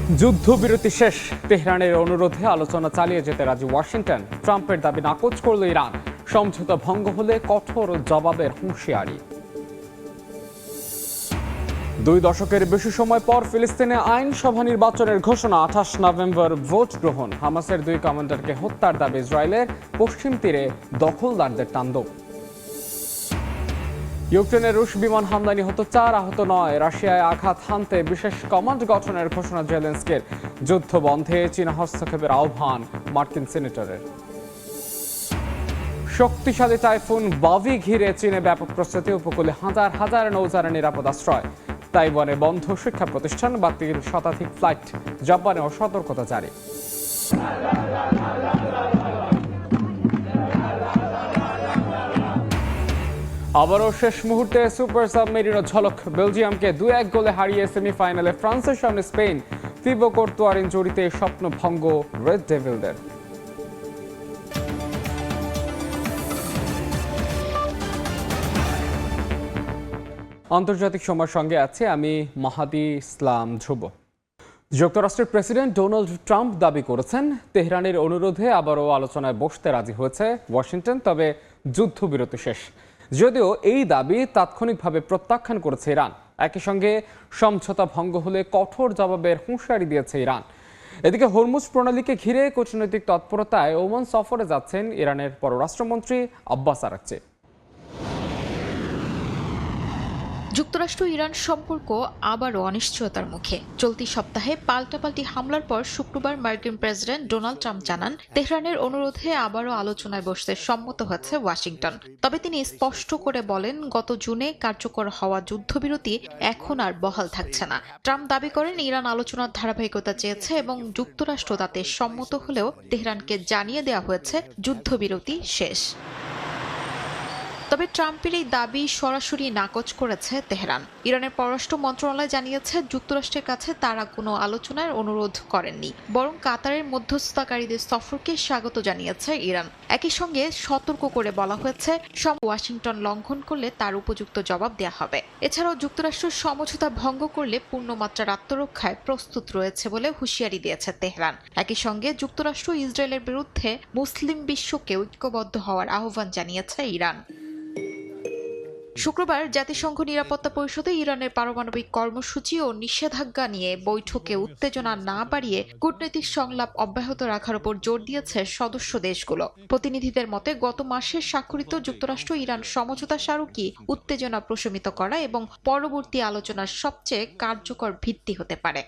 যুদ্ধবিরতি শেষ, তেহরানের অনুরোধে আলোচনা চালিয়ে যেতে রাজি ওয়াশিংটন। ট্রাম্পের দাবি নাকচ করল ইরান। সমঝোতা ভঙ্গ হলে কঠোর জবাবের হুঁশিয়ারি। 2 দশকের বেশি সময় পর ফিলিস্তিনে আইনসভা নির্বাচনের ঘোষণা। 28 নভেম্বর ভোট গ্রহণ। হামাসের 2 কমান্ডারকে হত্যার দাবি ইসরায়েলের। পশ্চিম তীরে দখলদারদের তাণ্ডব। ইউক্রেনের রুশ বিমান হামলায় নিহত 4, আহত 9। রাশিয়ায় আঘাত হানতে বিশেষ কমান্ড গঠনের ঘোষণা জেলেনস্কির। যুদ্ধ বন্ধে চীনা হস্তক্ষেপের আহ্বান মার্কিন সিনেটরের। শক্তিশালী টাইফুন বাভি ঘিরে চীনে ব্যাপক প্রস্তুতি। উপকূলে হাজার হাজার নৌযানের নিরাপদ আশ্রয়। তাইওয়ানে বন্ধ শিক্ষা প্রতিষ্ঠান, বাতিল শতাধিক ফ্লাইট। জাপানেও সতর্কতা জারি। আবারও শেষ মুহূর্তে সুপার সাবমেরিনের ঝলক। বেলজিয়ামকে 2-1 গোলে হারিয়ে সেমিফাইনালে ফ্রান্সের সামনে স্পেন। থিবো কোর্তোয়ার ইনজুরিতে স্বপ্নভঙ্গ রেড ডেভিলদের। আন্তর্জাতিক সময়ের সঙ্গে আছে আমি মাহাদি ইসলাম ধ্রুব। যুক্তরাষ্ট্রের প্রেসিডেন্ট ডোনাল্ড ট্রাম্প দাবি করেছেন, তেহরানের অনুরোধে আবারও আলোচনায় বসতে রাজি হয়েছে ওয়াশিংটন। তবে যুদ্ধবিরতি শেষ। যদিও এই দাবি তাৎক্ষণিকভাবে প্রত্যাখ্যান করেছে ইরান। একই সঙ্গে সমঝোতা ভঙ্গ হলে কঠোর জবাবের হুঁশিয়ারি দিয়েছে ইরান। এদিকে হরমুজ প্রণালীকে ঘিরে কূটনৈতিক তৎপরতায় ওমান সফরে যাচ্ছেন ইরানের পররাষ্ট্রমন্ত্রী আব্বাস আরাকচি। যুক্তরাষ্ট্র ইরান সম্পর্ক আবারও অনিশ্চয়তার মুখে। চলতি সপ্তাহে পাল্টাপাল্টি হামলার পর শুক্রবার মার্কিন প্রেসিডেন্ট ডোনাল্ড ট্রাম্প জানান, তেহরানের অনুরোধে আবারও আলোচনায় বসতে সম্মত হয়েছে ওয়াশিংটন। তবে তিনি স্পষ্ট করে বলেন, গত জুনে কার্যকর হওয়া যুদ্ধবিরতি এখন আর বহাল থাকছে না। ট্রাম্প দাবি করেন, ইরান আলোচনার ধারাবাহিকতা চেয়েছে এবং যুক্তরাষ্ট্র তাতে সম্মত হলেও তেহরানকে জানিয়ে দেওয়া হয়েছে যুদ্ধবিরতি শেষ। তবে ট্রাম্পের এই দাবি সরাসরি নাকচ করেছে তেহরান। ইরানের পররাষ্ট্র মন্ত্রণালয় জানিয়েছে, যুক্তরাষ্ট্রের কাছে তারা কোনো আলোচনার অনুরোধ করেননি, বরং কাতারের মধ্যস্থতাকারীদের সফরকে স্বাগত জানিয়েছে ইরান। একই সঙ্গে সতর্ক করে বলা হয়েছে, ওয়াশিংটন লঙ্ঘন করলে তার উপযুক্ত জবাব দেওয়া হবে। এছাড়াও যুক্তরাষ্ট্র সমঝোতা ভঙ্গ করলে পূর্ণমাত্রার আত্মরক্ষায় প্রস্তুত রয়েছে বলে হুঁশিয়ারি দিয়েছে তেহরান। একই সঙ্গে যুক্তরাষ্ট্র ইসরায়েলের বিরুদ্ধে মুসলিম বিশ্বকে ঐক্যবদ্ধ হওয়ার আহ্বান জানিয়েছে ইরান। শুক্রবার জাতিসংঘ নিরাপত্তা পরিষদে ইরানের পারমাণবিক কর্মসূচি ও নিষেধাজ্ঞা নিয়ে বৈঠকে উত্তেজনা না বাড়িয়ে কূটনৈতিক সংলাপ অব্যাহত রাখার উপর জোর দিয়েছে সদস্য দেশগুলো। প্রতিনিধিদের মতে, গত মাসে স্বাক্ষরিত যুক্তরাষ্ট্র ইরান সমঝোতা স্মারকই উত্তেজনা প্রশমিত করা এবং পরবর্তী আলোচনার সবচেয়ে কার্যকর ভিত্তি হতে পারে।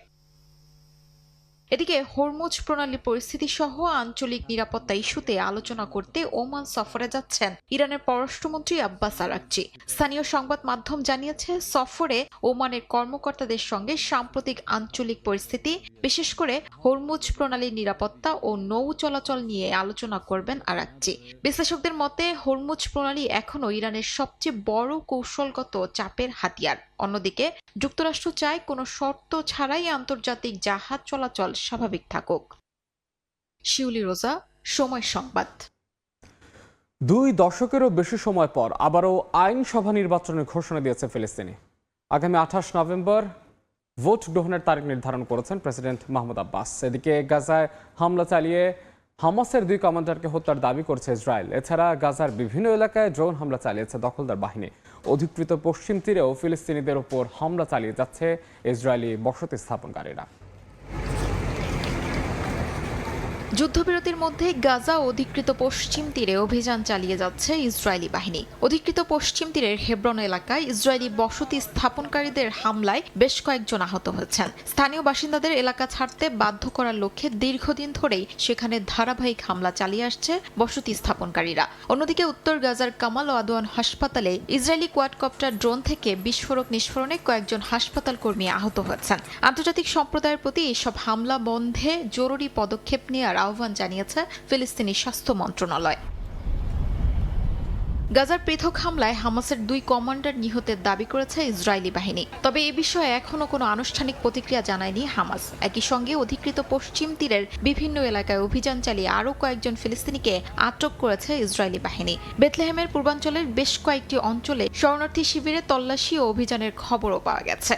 এদিকে হরমুজ প্রণালী পরিস্থিতি সহ আঞ্চলিক নিরাপত্তা ইস্যুতে আলোচনা করতে ওমান সফরে যাচ্ছেন ইরানের পররাষ্ট্রমন্ত্রী আব্বাস আরাকচি। স্থানীয় সংবাদ মাধ্যম জানিয়েছে, সফরে ওমানের কর্মকর্তাদের সঙ্গে সাম্প্রতিক আঞ্চলিক পরিস্থিতি, বিশেষ করে হরমুজ প্রণালীর নিরাপত্তা ও নৌ চলাচল নিয়ে আলোচনা করবেন আরাকচি। বিশ্লেষকদের মতে, হরমুজ প্রণালী এখনও ইরানের সবচেয়ে বড় কৌশলগত চাপের হাতিয়ার। অন্যদিকে যুক্তরাষ্ট্র চায় কোনো শর্ত ছাড়াই আন্তর্জাতিক জাহাজ চলাচল স্বাভাবিক থাকুক। শিউলি রোজা, সময় সংবাদ। 2 দশকেরও বেশি সময় পর আবারও আইনসভা নির্বাচনের ঘোষণা দিয়েছে ফিলিস্তিনি। আগামী 28 নভেম্বর ভোট গ্রহণের তারিখ নির্ধারণ করেছেন প্রেসিডেন্ট মাহমুদ আব্বাস। এদিকে গাজায় হামলা চালিয়ে হামাসের 2 কমান্ডারকে হত্যার দাবি করছে ইসরায়েল। এছাড়া গাজার বিভিন্ন এলাকায় ড্রোন হামলা চালিয়েছে দখলদার বাহিনী। অধিকৃত পশ্চিম তীরেও ফিলিস্তিনিদের ওপর হামলা চালিয়ে যাচ্ছে ইসরায়েলি বসতি স্থাপনকারীরা। যুদ্ধবিরতির মধ্যে গাজা অধিকৃত পশ্চিম তীরে অভিযান চালিয়ে যাচ্ছে ইসরায়েলি বাহিনী। অধিকৃত পশ্চিম তীরের হেব্রন এলাকায় ইসরায়েলি বসতি স্থাপনকারীদের হামলায় বেশ কয়েকজন আহত হয়েছেন। স্থানীয় বাসিন্দাদের এলাকা ছাড়তে বাধ্য করার লক্ষ্যে দীর্ঘদিন ধরেই সেখানে ধারাবাহিক হামলা চালিয়ে আসছে বসতি স্থাপনকারীরা। অন্যদিকে উত্তর গাজার কামাল ও আদওয়ান হাসপাতালে ইসরায়েলি কোয়াডকপ্টার ড্রোন থেকে বিস্ফোরক নিষ্ফোরণে কয়েকজন হাসপাতাল কর্মী আহত হয়েছেন। আন্তর্জাতিক সম্প্রদায়ের প্রতি এসব হামলা বন্ধে জরুরি পদক্ষেপ নেওয়ার আহ্বান জানিয়েছে ফিলিস্তিনি স্বাস্থ্য মন্ত্রণালয়। গাজার পৃথক হামলায় হামাসের 2 কমান্ডার নিহতের দাবি করেছে ইসরায়েলি বাহিনী। তবে এ বিষয়ে এখনও কোনো আনুষ্ঠানিক প্রতিক্রিয়া জানায়নি হামাস। একই সঙ্গে অধিকৃত পশ্চিম তীরের বিভিন্ন এলাকায় অভিযান চালিয়ে আরও কয়েকজন ফিলিস্তিনিকে আটক করেছে ইসরায়েলি বাহিনী। বেথলেহেমের পূর্বাঞ্চলের বেশ কয়েকটি অঞ্চলে শরণার্থী শিবিরে তল্লাশি ও অভিযানের খবরও পাওয়া গেছে।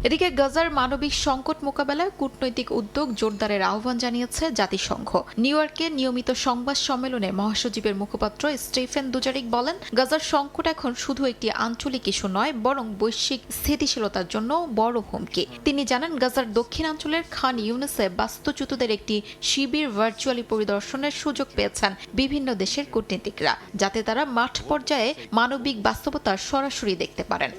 এদিকে গাজার মানবিক সংকট মোকাবেলায় কূটনৈতিক উদ্যোগ জোরদারের আহ্বান জানিয়েছে জাতিসংঘ। নিউ ইয়র্কে নিয়মিত সংবাদ সম্মেলনে মহাসচিবের মুখপাত্র স্টিফেন দুজারিক বলেন, গাজার সংকট এখন শুধু একটি আঞ্চলিক ইস্যু নয়, বরং বৈশ্বিক স্থিতিশীলতার জন্য বড় হুমকি। তিনি জানান, গাজার দক্ষিণাঞ্চলের খান ইউনিসে বাস্তুচ্যুতদের একটি শিবির ভার্চুয়ালি পরিদর্শনের সুযোগ পেয়েছেন বিভিন্ন দেশের কূটনীতিকরা, যাতে তারা মাঠ পর্যায়ে মানবিক বাস্তবতা সরাসরি দেখতে পারেন।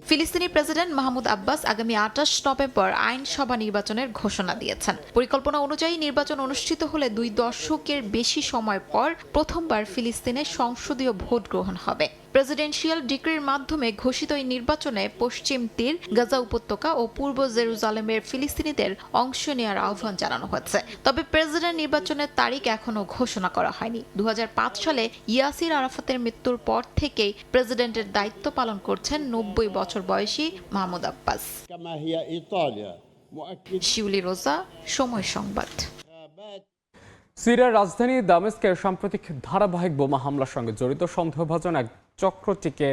ফিলিস্তিনি প্রেসিডেন্ট মাহমুদ আব্বাস আগামী 28 নভেম্বর আইনসভা নির্বাচনের ঘোষণা দিয়েছেন। পরিকল্পনা অনুযায়ী নির্বাচন অনুষ্ঠিত হলে 2 দশকের বেশি সময় পর প্রথমবার ফিলিস্তিনে সংসদীয় ভোট গ্রহণ হবে। প্রেসিডেন্সিয়াল ডিক্রির মাধ্যমে ঘোষিত এই নির্বাচনে পশ্চিম তীর, গাজা উপত্যকা ও পূর্ব জেরুজালেমের ফিলিস্তিনিদের অংশ নেওয়ার আহ্বান জানানো হয়েছে। তবে প্রেসিডেন্ট নির্বাচনের তারিখ এখনো ঘোষণা করা হয়নি। 2005 সালে ইয়াসির আরাফাতের মৃত্যুর পর থেকেই প্রেসিডেন্টের দায়িত্ব পালন করছেন 90 বছর বয়সী মাহমুদ আব্বাস। শিউলি রোজা, সময় সংবাদ। সিরিয়ার রাজধানী দামেস্কের সাম্প্রতিক ধারাবাহিক বোমা হামলার সঙ্গে জড়িত সন্দেহভাজন এক চক্রটিকে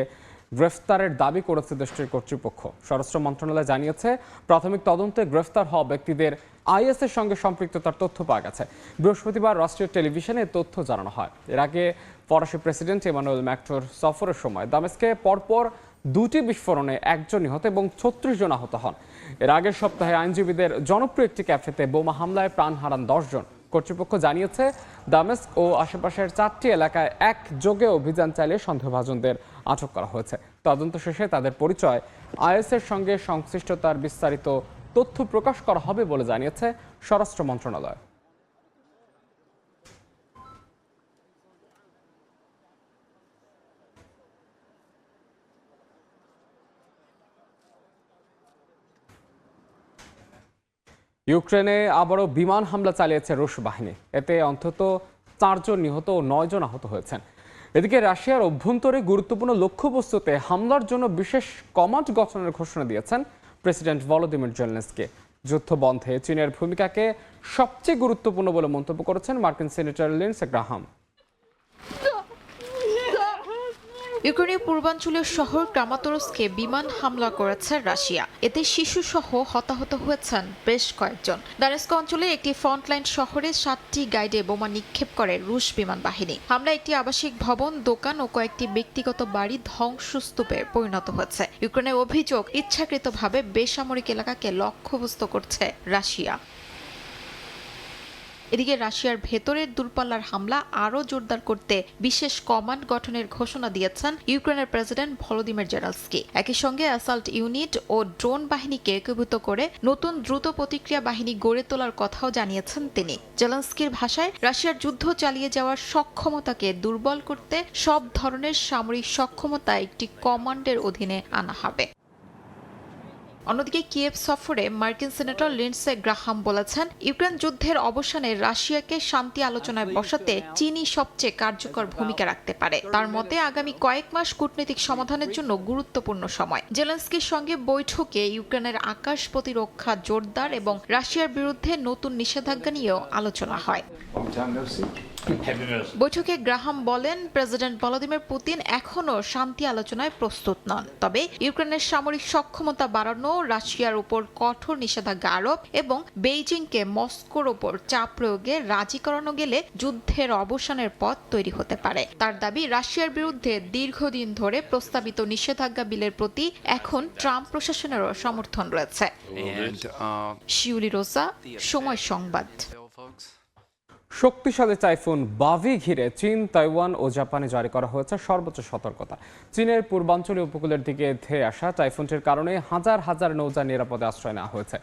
গ্রেফতারের দাবি করেছে দেশটির কর্তৃপক্ষ। স্বরাষ্ট্র মন্ত্রণালয় জানিয়েছে, প্রাথমিক তদন্তে গ্রেফতার হওয়া ব্যক্তিদের আইএসের সঙ্গে সম্পৃক্ততার তথ্য পাওয়া গেছে। বৃহস্পতিবার রাষ্ট্রীয় টেলিভিশনে তথ্য জানানো হয়। এর আগে ফরাসি প্রেসিডেন্ট ইমানুয়েল ম্যাক্রোর সফরের সময় দামেস্কে পরপর 2টি বিস্ফোরণে 1 জন নিহত এবং 36 জন আহত হন। এর আগের সপ্তাহে আইনজীবীদের জনপ্রিয় একটি ক্যাফেতে বোমা হামলায় প্রাণ হারান 10 জন। কর্তৃপক্ষ জানিয়েছে, দামেস্ক ও আশেপাশের 4টি এলাকায় একযোগে অভিযান চালিয়ে সন্দেহভাজনদের আটক করা হয়েছে। তদন্ত শেষে তাদের পরিচয়, আইএসের সঙ্গে সংশ্লিষ্টতার বিস্তারিত তথ্য প্রকাশ করা হবে বলে জানিয়েছে স্বরাষ্ট্র মন্ত্রণালয়। ইউক্রেনে আবারও বিমান হামলা চালিয়েছে রুশ বাহিনী। এতে অন্তত 4 জন নিহত ও 9 জন আহত হয়েছেন। এদিকে রাশিয়ার অভ্যন্তরে গুরুত্বপূর্ণ লক্ষ্যবস্তুতে হামলার জন্য বিশেষ কমান্ড গঠনের ঘোষণা দিয়েছেন প্রেসিডেন্ট ভলোদিমির জেলেনস্কি। যুদ্ধ বন্ধে চীনের ভূমিকাকে সবচেয়ে গুরুত্বপূর্ণ বলে মন্তব্য করেছেন মার্কিন সিনেটর লিন্ডসে গ্রাহাম। ইউক্রেনের পূর্বাঞ্চলীয় শহর ক্রামাতরস্কে বিমান হামলা করেছে রাশিয়া। এতে শিশুসহ হতাহত হয়েছেন বেশ কয়েকজন। দানেস্ক অঞ্চলে একটি ফ্রন্টলাইন শহরে 7টি গাইডে বোমা নিক্ষেপ করে রুশ বিমান বাহিনী। হামলায় একটি আবাসিক ভবন, দোকান ও কয়েকটি ব্যক্তিগত বাড়ি ধ্বংসস্তূপে পরিণত হয়েছে। ইউক্রেনের অভিযোগ, ইচ্ছাকৃতভাবে বেসামরিক এলাকাকে লক্ষ্যবস্তু করছে রাশিয়া। এদিকে রাশিয়ার ভেতরের দূরপাল্লার হামলা আরও জোরদার করতে বিশেষ কমান্ড গঠনের ঘোষণা দিয়েছেন ইউক্রেনের প্রেসিডেন্ট ভলোদিমির জেলেনস্কি। একই সঙ্গে অ্যাসাল্ট ইউনিট ও ড্রোন বাহিনীকে একীভূত করে নতুন দ্রুত প্রতিক্রিয়া বাহিনী গড়ে তোলার কথাও জানিয়েছেন তিনি। জেলেনস্কির ভাষায়, রাশিয়ার যুদ্ধ চালিয়ে যাওয়ার সক্ষমতাকে দুর্বল করতে সব ধরনের সামরিক সক্ষমতা একটি কমান্ডের অধীনে আনা হবে। অন্যদিকে কিয়েভ সফরে মার্কিন সিনেটর লিন্ডসে গ্রাহাম বলেছেন, ইউক্রেন যুদ্ধের অবসানে রাশিয়াকে শান্তি আলোচনায় বসাতে চীনই সবচেয়ে কার্যকর ভূমিকা রাখতে পারে। তার মতে আগামী কয়েক মাস কূটনৈতিক সমাধানের জন্য গুরুত্বপূর্ণ সময়। জেলেনস্কির সঙ্গে বৈঠকে ইউক্রেনের আকাশ প্রতিরক্ষা জোরদার এবং রাশিয়ার বিরুদ্ধে নতুন নিষেধাজ্ঞা নিয়েও আলোচনা হয়। বৈঠকে গ্রাহাম বলেন, প্রেসিডেন্ট ভলোদিমির পুতিন এখনও শান্তি আলোচনায় প্রস্তুত নন। তবে ইউক্রেনের সামরিক সক্ষমতা বাড়ানো, রাশিয়ার উপর কঠোর নিষেধাজ্ঞা আরোপ এবং বেইজিংকে মস্কোর উপর চাপ প্রয়োগে রাজি করানো গেলে যুদ্ধের অবসানের পথ তৈরি হতে পারে। তার দাবি, রাশিয়ার বিরুদ্ধে দীর্ঘদিন ধরে প্রস্তাবিত নিষেধাজ্ঞা বিলের প্রতি এখন ট্রাম্প প্রশাসনেরও সমর্থন রয়েছে। শিউলি রোজা, সময় সংবাদ। শক্তিশালী টাইফুন বাভি ঘিরে চীন, তাইওয়ান ও জাপানে জারি করা হয়েছে সর্বোচ্চ সতর্কতা। চীনের পূর্বাঞ্চলীয় উপকূলের দিকে ধেয়ে আসা টাইফুনটির কারণে হাজার হাজার নৌযা নিরাপদে আশ্রয় নেওয়া হয়েছে।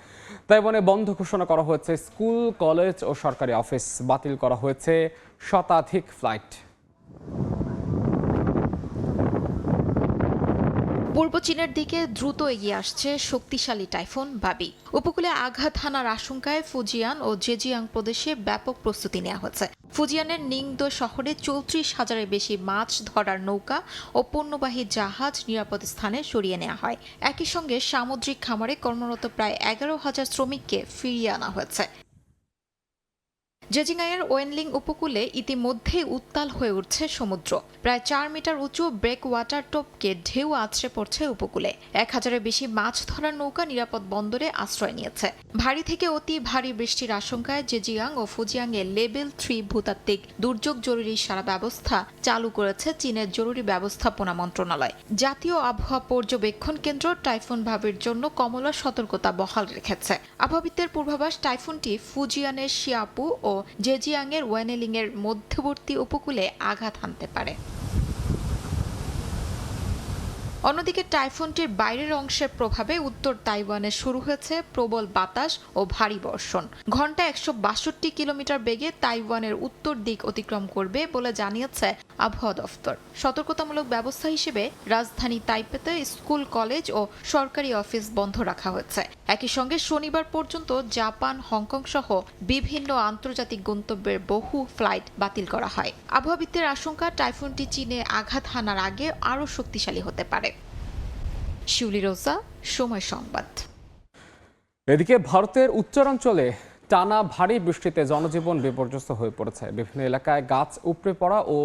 তাইওয়ানে বন্ধ ঘোষণা করা হয়েছে স্কুল, কলেজ ও সরকারি অফিস। বাতিল করা হয়েছে শতাধিক ফ্লাইট। পূর্ব চীনের দিকে দ্রুত এগিয়ে আসছে শক্তিশালী টাইফুন বাবি। উপকূলে আঘাত হানার আশঙ্কায় ফুজিয়ান ও জেজিয়াং প্রদেশে ব্যাপক প্রস্তুতি নেওয়া হয়েছে। ফুজিয়ানের নিংদো শহরে 34,000-এর বেশি মাছ ধরার নৌকা ও পণ্যবাহী জাহাজ নিরাপদ স্থানে সরিয়ে নেওয়া হয়। একই সঙ্গে সামুদ্রিক খামারে কর্মরত প্রায় 11,000 শ্রমিককে ফিরিয়ে আনা হয়েছে। জেজিংয়ের ওয়েনলিং উপকূলে ইতিমধ্যেই উত্তাল হয়ে উঠছে সমুদ্র। প্রায় 4 মিটার উঁচু ব্রেক ওয়াটার টোপকে ঢেউ আছড়ে পড়ছে উপকূলে। 1000-এর বেশি মাছ ধরার নৌকা নিরাপদ বন্দরে আশ্রয় নিয়েছে। ভারী থেকে অতি ভারী বৃষ্টির আশঙ্কায় জেজিয়াং ও ফুজিয়াংয়ে লেভেল 3 ভূতাত্ত্বিক দুর্যোগ জরুরি সারা ব্যবস্থা চালু করেছে চীনের জরুরি ব্যবস্থাপনা মন্ত্রণালয়। জাতীয় আবহাওয়া পর্যবেক্ষণ কেন্দ্র টাইফুন ভাবের জন্য কমলা সতর্কতা বহাল রেখেছে। আবহাওয়াবিদদের পূর্বাভাস, টাইফুনটি ফুজিয়ানের শিয়াপু ও জেজিয়াংয়ের ওয়েনেলিংয়ের মধ্যবর্তী উপকূলে আঘাত হানতে পারে। অন্যদিকে টাইফুনটির বাইরের অংশের প্রভাবে উত্তর তাইওয়ানে শুরু হয়েছে প্রবল বাতাস ও ভারী বর্ষণ। ঘন্টায় 162 কিলোমিটার বেগে তাইওয়ানের উত্তর দিক অতিক্রম করবে বলে জানিয়েছে আবহাওয়া দফতর। সতর্কতামূলক ব্যবস্থা হিসেবে রাজধানী তাইপেতে স্কুল, কলেজ ও সরকারি অফিস বন্ধ রাখা হয়েছে। একই সঙ্গে শনিবার পর্যন্ত জাপান, হংকং সহ বিভিন্ন আন্তর্জাতিক গন্তব্যের বহু ফ্লাইট বাতিল করা হয়। আবহাওয়াবিদদের আশঙ্কা, টাইফুনটি চীনে আঘাত হানার আগে আরও শক্তিশালী হতে পারে। শিউলি রোজা, সময় সংবাদ। এদিকে ভারতের উত্তরাঞ্চলে টানা ভারী বৃষ্টিতে জনজীবন বিপর্যস্ত হয়ে পড়েছে। বিভিন্ন এলাকায় গাছ উপড়ে পড়া ও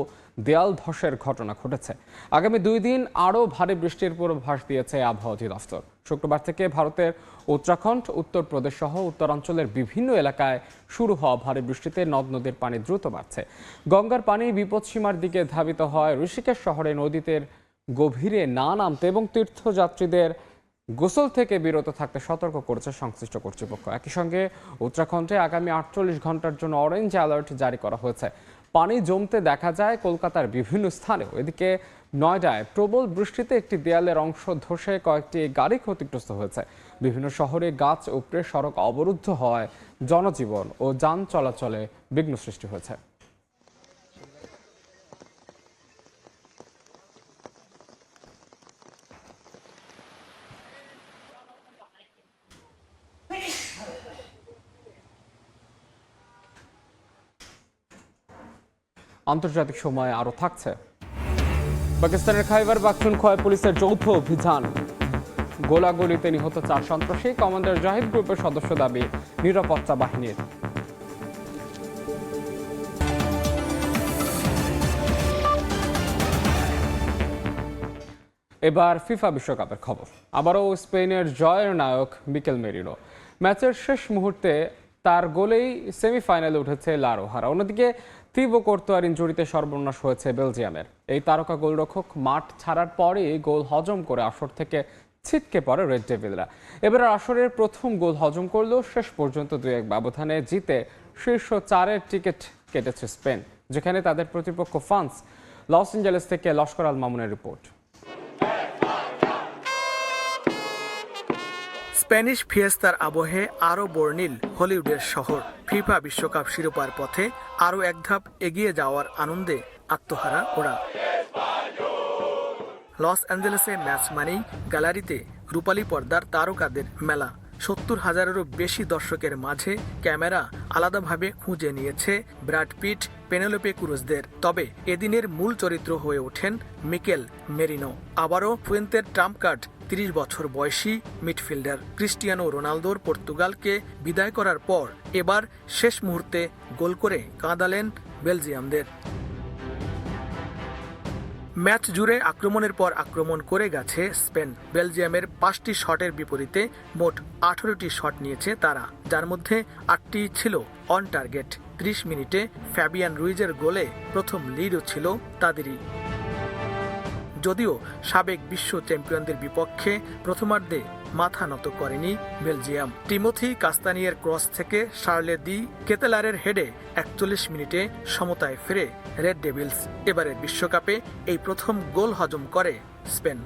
দেয়াল ধসের ঘটনা ঘটেছে। আগামী 2 দিন আরও ভারী বৃষ্টির পূর্বাভাস দিয়েছে আবহাওয়া অধিদপ্তর। শুক্রবার থেকে ভারতের উত্তরাখণ্ড, উত্তরপ্রদেশ সহ উত্তরাঞ্চলের বিভিন্ন এলাকায় শুরু হওয়া ভারী বৃষ্টিতে নদ নদীর পানি দ্রুত বাড়ছে। গঙ্গার পানি বিপদসীমার দিকে ধাবিত হয়। ঋষিকেশ শহরে নদীতে গভীরে না নামতে এবং তীর্থযাত্রীদের গোসল থেকে বিরত থাকতে সতর্ক করেছে সংশ্লিষ্ট কর্তৃপক্ষ। একই সঙ্গে উত্তরাখণ্ডে আগামী 48 ঘন্টার জন্য অরেঞ্জ অ্যালার্ট জারি করা হয়েছে। পানি জমতে দেখা যায় কলকাতার বিভিন্ন স্থানেও। এদিকে নয়ডায় প্রবল বৃষ্টিতে একটি দেয়ালের অংশ ধসে কয়েকটি গাড়ি ক্ষতিগ্রস্ত হয়েছে। বিভিন্ন শহরে গাছ উপড়ে সড়ক অবরুদ্ধ হওয়ায় জনজীবন ও যান চলাচলে বিঘ্ন সৃষ্টি হয়েছে। আন্তর্জাতিক সময় আরও থাকছে। পাকিস্তানের খাইবার পাখতুনখোয়ায় পুলিশের যৌথ অভিযান, গোলাগুলিতে নিহত 4 সন্ত্রাসী। কমান্ডার জাহিদ গ্রুপের সদস্য দাবি নিরাপত্তা বাহিনীর। এবার ফিফা বিশ্বকাপের খবর। আবারও স্পেনের জয়ের নায়ক মিকেল মেরিনো। ম্যাচের শেষ মুহূর্তে তার গোলেই সেমিফাইনালে উঠেছে লা রোহারা। অন্যদিকে থিবো কোর্তোয়ার ইনজুরিতে সর্বনাশ হয়েছে বেলজিয়ামের। এই তারকা গোলরক্ষক মাঠ ছাড়ার পরেই গোল হজম করে আসর থেকে ছিটকে পড়ে রেড ডেভিলরা। এবার আসরের প্রথম গোল হজম করলেও শেষ পর্যন্ত 2-1 ব্যবধানে জিতে শীর্ষ 4-এর টিকিট কেটেছে স্পেন, যেখানে তাদের প্রতিপক্ষ ফ্রান্স। লস এঞ্জেলেস থেকে লস্কর আল মামুনের রিপোর্ট। স্প্যানিশ ফিয়েস্তার আবহে আরও বর্ণিল হলিউডের শহর। ফিফা বিশ্বকাপ শিরোপার পথে আরও এক ধাপ এগিয়ে যাওয়ার আনন্দে আত্মহারা ওরা। লস অ্যাঞ্জেলেসে ম্যাচ মানেই গ্যালারিতে রূপালী পর্দার তারকাদের মেলা। 70,000-এরও বেশি দর্শকের মাঝে ক্যামেরা আলাদাভাবে খুঁজে নিয়েছে ব্র্যাড পিট, পেনেলোপে ক্রুজদের। তবে এদিনের মূল চরিত্র হয়ে ওঠেন মিকেল মেরিনো। আবারও ফুয়েন্তের ট্রাম্প কার্ড 30 বছর বয়সী মিডফিল্ডার ক্রিস্টিয়ানো রোনালদোর পর্তুগালকে বিদায় করার পর এবার শেষ মুহূর্তে গোল করে কাঁদালেন বেলজিয়ামদের। ম্যাচ জুড়ে আক্রমণের পর আক্রমণ করে গেছে স্পেন। বেলজিয়ামের 5টি শটের বিপরীতে মোট 18টি শট নিয়েছে তারা, যার মধ্যে 8টি ছিল অন টার্গেট। 30 মিনিটে ফ্যাবিয়ান রুইজের গোলে প্রথম লিডও ছিল তাদেরই। যদিও সাবেক বিশ্ব চ্যাম্পিয়নদের বিপক্ষে প্রথমার্ধে মাথা নত করেনি বেলজিয়াম। টিমোথি কাস্তানিয়ের ক্রস থেকে শার্লে দি কেতেলারের হেডে 41 মিনিটে সমতায় ফিরে রেড ডেভিলস। এবারের বিশ্বকাপে এই প্রথম গোল হজম করে স্পেন।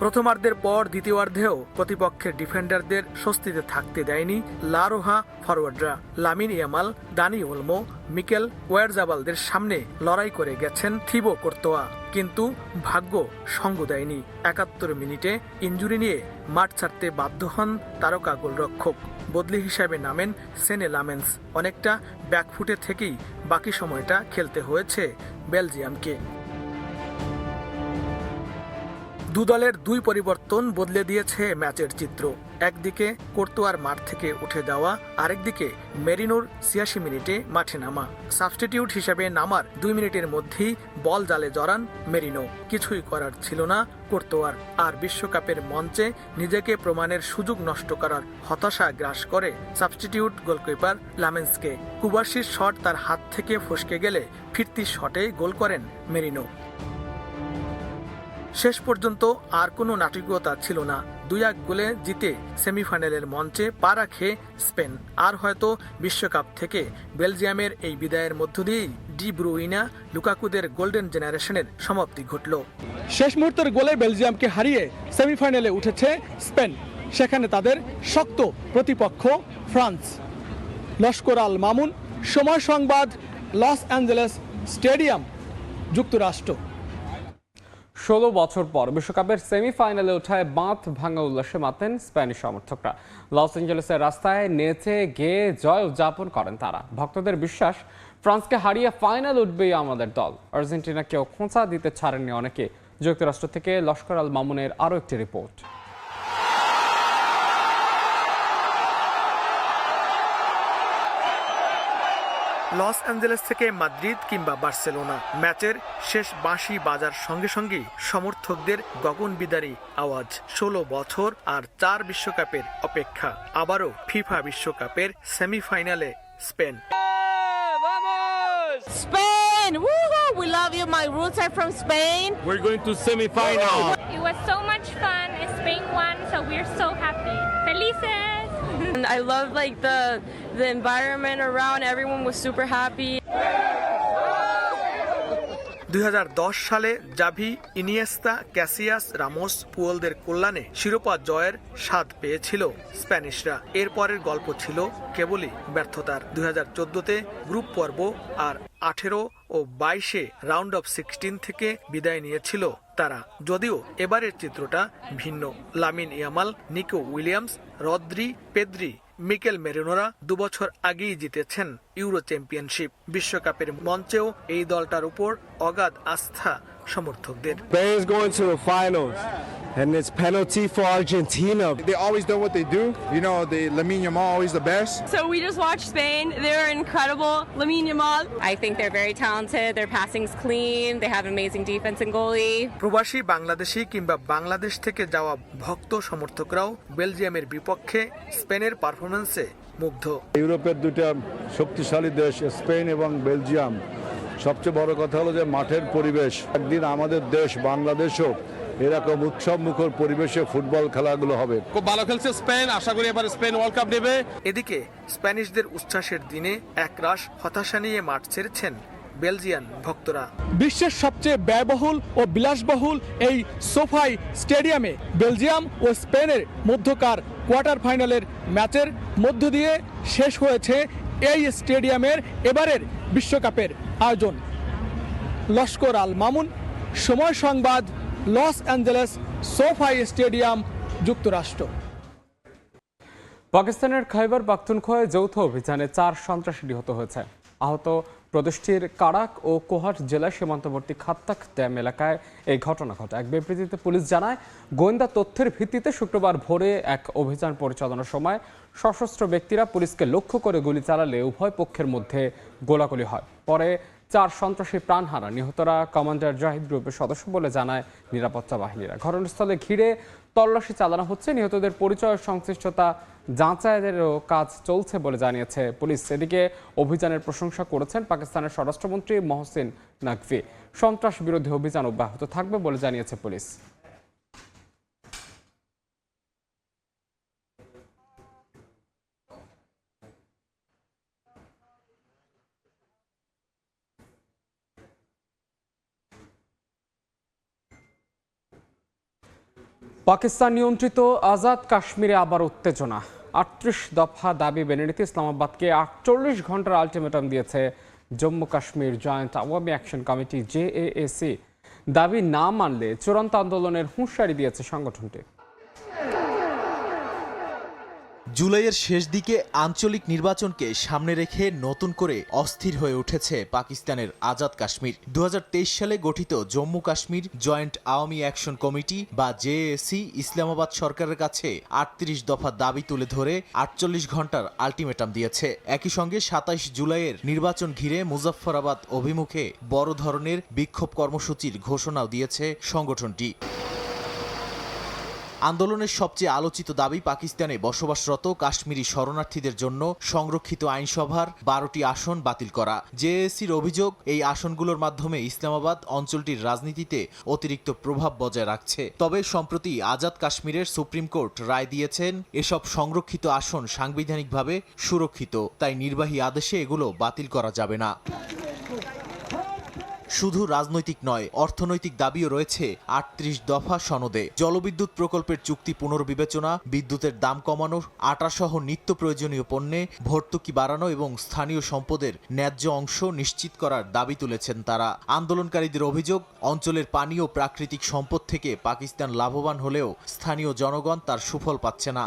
প্রথমার্ধের পর দ্বিতীয়ার্ধেও প্রতিপক্ষের ডিফেন্ডারদের স্বস্তিতে থাকতে দেয়নি লা রোহা ফরওয়ার্ডরা। Lamine Yamal, Dani Olmo, Mikel ওয়ারজাবালদের সামনে লড়াই করে গেছেন থিবো কোর্তোয়া, কিন্তু ভাগ্য সঙ্গ দেয়নি। 71 মিনিটে ইনজুরি নিয়ে মাঠ ছাড়তে বাধ্য হন তারকা গোলরক্ষক। বদলি হিসাবে নামেন সেনে লামেন্স। অনেকটা ব্যাকফুটে থেকেই বাকি সময়টা খেলতে হয়েছে বেলজিয়ামকে। দু দলের দুই পরিবর্তন বদলে দিয়েছে ম্যাচের চিত্র। একদিকে কোর্তোয়ার মাঠ থেকে উঠে যাওয়া, আরেকদিকে মেরিনোর ৮৬ মিনিটে মাঠে নামা। সাবস্টিটিউট হিসেবে নামার ২ মিনিটের মধ্যেই বল জালে জড়ান মেরিনো। কিছুই করার ছিল না কোর্তোয়ার। আর বিশ্বকাপের মঞ্চে নিজেকে প্রমাণের সুযোগ নষ্ট করার হতাশা গ্রাস করে সাবস্টিটিউট গোলকিপার লামেন্সকে। কুবার্সির শট তার হাত থেকে ফসকে গেলে ফিরতি শটে গোল করেন মেরিনো। শেষ পর্যন্ত আর কোনো নাটকীয়তা ছিল না। ২-১ গোলে জিতে সেমিফাইনালের মঞ্চে পা রাখে স্পেন। আর হয়তো বিশ্বকাপ থেকে বেলজিয়ামের এই বিদায়ের মধ্য দিয়েই ডি ব্রুইনা, লুকাকুদের গোল্ডেন জেনারেশনের সমাপ্তি ঘটল। শেষ মুহূর্তের গোলে বেলজিয়ামকে হারিয়ে সেমিফাইনালে উঠেছে স্পেন। সেখানে তাদের শক্ত প্রতিপক্ষ ফ্রান্স। লস্কর আল মামুন, সময় সংবাদ, লস অ্যাঞ্জেলেস স্টেডিয়াম, যুক্তরাষ্ট্র। ১৬ বছর পর বিশ্বকাপের সেমিফাইনালে ওঠায় বাঁধ ভাঙা উল্লাসে মাতেন স্প্যানিশ সমর্থকরা। লস অ্যাঞ্জেলেসের রাস্তায় নেচে গেয়ে জয় উদযাপন করেন তারা। ভক্তদের বিশ্বাস, ফ্রান্সকে হারিয়ে ফাইনাল উঠবেই আমাদের দল। আর্জেন্টিনাকেও খোঁচা দিতে ছাড়েননি অনেকে। যুক্তরাষ্ট্র থেকে লস্কর আল মামুনের আরও একটি রিপোর্ট। লস অ্যাঞ্জেলেস থেকে মাদ্রিদ কিংবা বার্সেলোনা, ম্যাচের শেষ বাঁশি বাজার সঙ্গে সঙ্গেই সমর্থকদের গগনবিদারী আওয়াজ। ১৬ বছর আর ৪ বিশ্বকাপের অপেক্ষা। আবারও ফিফা বিশ্বকাপের সেমিফাইনালে Spain. Spain! Woohoo! We love you. My roots are from Spain. We're going to semi-final. It was so much fun. Spain won, so we're so happy. Felices! And I love like the environment around. Everyone was super happy. ২০১০ সালে Xavi, Iniesta, Cassius, Ramos, পুয়োলদের কল্যাণে শিরোপা জয়ের স্বাদ পেয়েছিল স্প্যানিশরা। এরপরের গল্প ছিল কেবলই ব্যর্থতার। ২০১৪তে গ্রুপ পর্ব আর ১৮ ও ২২-এ রাউন্ড অফ 16 থেকে বিদায় নিয়েছিল তারা। যদিও এবারের চিত্রটা ভিন্ন। Lamine Yamal, Nico Williams, Rodri, Pedri, Mikel মেরিনোরা ২ বছর আগেই জিতেছেন ইউরো চ্যাম্পিয়নশিপ। বিশ্বকাপের মঞ্চেও এই দলটার উপর অগাধ আস্থা সমর্থকদের। Spain is going to the finals, and it's penalty for Argentina. They always do what they do. You know, Lamine Yamal always the best. So we just watched Spain. They were incredible. Lamine Yamal. I think they're very talented. Their passing's clean. They have amazing defense and goalie. প্রবাসী বাংলাদেশি কিংবা বাংলাদেশ থেকে যাওয়া ভক্ত সমর্থকরাও বেলজিয়ামের বিপক্ষে স্পেনের পারফরমেন্সে মুগ্ধ। ইউরোপের দুটা শক্তিশালী দেশ স্পেন এবং বেলজিয়াম। সবচেয়ে বড় কথা হলো যে মাঠের পরিবেশ। একদিন আমাদের দেশ বাংলাদেশও এরকম উৎসব মুখর পরিবেশে ফুটবল খেলাগুলো হবে। খুব ভালো খেলছে স্পেন, আশা করি এবার স্পেন ওয়ার্ল্ড কাপ নেবে। এদিকে স্প্যানিশদের উচ্ছ্বাসের দিনে একরাশ হতাশা নিয়ে মাঠ ছেড়েছেন বেলজিয়ান ভক্তরা। বিশ্বের সবচেয়ে ব্যয়বহুল ও বিলাসবহুল এই সোফাই স্টেডিয়ামে বেলজিয়াম ও স্পেনের মধ্যকার কোয়ার্টার ফাইনালের ম্যাচের মধ্য দিয়ে শেষ হয়েছে এই স্টেডিয়ামের এবারের বিশ্বকাপের আয়োজন। লস্কর আল মামুন, সময় সংবাদ, লস অ্যাঞ্জেলেস সোফাই স্টেডিয়াম, যুক্তরাষ্ট্র। পাকিস্তানের খাইবার পাখতুনখোয়ায় যৌথ অভিযানে ৪ সন্ত্রাসী নিহত হয়েছে। আহত প্রদেশটির কারাক ও কোহাট জেলার সীমান্তবর্তী খাত্তাক ড্যাম এলাকায় এই ঘটনা ঘটে। এক বিবৃতিতে পুলিশ জানায়, গোয়েন্দা তথ্যের ভিত্তিতে শুক্রবার ভোরে এক অভিযান পরিচালনার সময় সশস্ত্র ব্যক্তিরা পুলিশকে লক্ষ্য করে গুলি চালালে উভয় পক্ষের মধ্যে গোলাগুলি হয়। পরে ৪ সন্ত্রাসী প্রাণ হারান। নিহতরা কমান্ডার জাহিদ গ্রুপের সদস্য বলে জানায় নিরাপত্তা বাহিনীরা। ঘটনাস্থলে ঘিরে তল্লাশি চালানো হচ্ছে। নিহতদের পরিচয় সংশ্লিষ্টতা যাচাইয়েরও কাজ চলছে বলে জানিয়েছে পুলিশ। এদিকে অভিযানের প্রশংসা করেছেন পাকিস্তানের স্বরাষ্ট্রমন্ত্রী মহসিন নাকভি। সন্ত্রাস বিরোধী অভিযান অব্যাহত থাকবে বলে জানিয়েছে পুলিশ। পাকিস্তান নিয়ন্ত্রিত আজাদ কাশ্মীরে আবার উত্তেজনা। ৩৮ দফা দাবি মেনে নিতে ইসলামাবাদকে ৪৮ ঘন্টার আলটিমেটাম দিয়েছে Jammu Kashmir joint Awami action committee JAAC. দাবি না মানলে চূড়ান্ত আন্দোলনের হুঁশিয়ারি দিয়েছে সংগঠনটি। জুলাইয়ের শেষ দিকে আঞ্চলিক নির্বাচনকে সামনে রেখে নতুন করে অস্থির হয়ে উঠেছে পাকিস্তানের আজাদ কাশ্মীর। 2023 সালে গঠিত Jammu Kashmir joint Awami action committee বা জেএসি ইসলামাবাদ সরকারের কাছে 38 দফা দাবি তুলে ধরে 48 ঘন্টার আলটিমেটাম দিয়েছে। একই সঙ্গে 27 জুলাইয়ের নির্বাচন ঘিরে মুজাফফরাবাদ অভিমুখে বড় ধরনের বিক্ষোভ কর্মসূচির ঘোষণাও দিয়েছে সংগঠনটি। আন্দোলনের সবচেয়ে আলোচিত দাবি পাকিস্তানে বসবাসরত কাশ্মীরি শরণার্থীদের জন্য সংরক্ষিত আইনসভার 12টি আসন বাতিল করা। জেএসির অভিযোগ, এই আসনগুলোর মাধ্যমে ইসলামাবাদ অঞ্চলটির রাজনীতিতে অতিরিক্ত প্রভাব বজায় রাখছে। তবে সম্প্রতি আজাদ কাশ্মীরের সুপ্রিম কোর্ট রায় দিয়েছেন এসব সংরক্ষিত আসন সাংবিধানিকভাবে সুরক্ষিত, তাই নির্বাহী আদেশে এগুলো বাতিল করা যাবে না। শুধু রাজনৈতিক নয়, অর্থনৈতিক দাবিও রয়েছে 38 দফা সনদে। জলবিদ্যুৎ প্রকল্পের চুক্তি পুনর্বিবেচনা, বিদ্যুতের দাম কমানো, আটাসহ নিত্য প্রয়োজনীয় পণ্যে ভর্তুকি বাড়ানো এবং স্থানীয় সম্পদের ন্যায্য অংশ নিশ্চিত করার দাবি তুলেছেন তারা। আন্দোলনকারীদের অভিযোগ, অঞ্চলের পানি ও প্রাকৃতিক সম্পদ থেকে পাকিস্তান লাভবান হলেও স্থানীয় জনগণ তার সুফল পাচ্ছে না।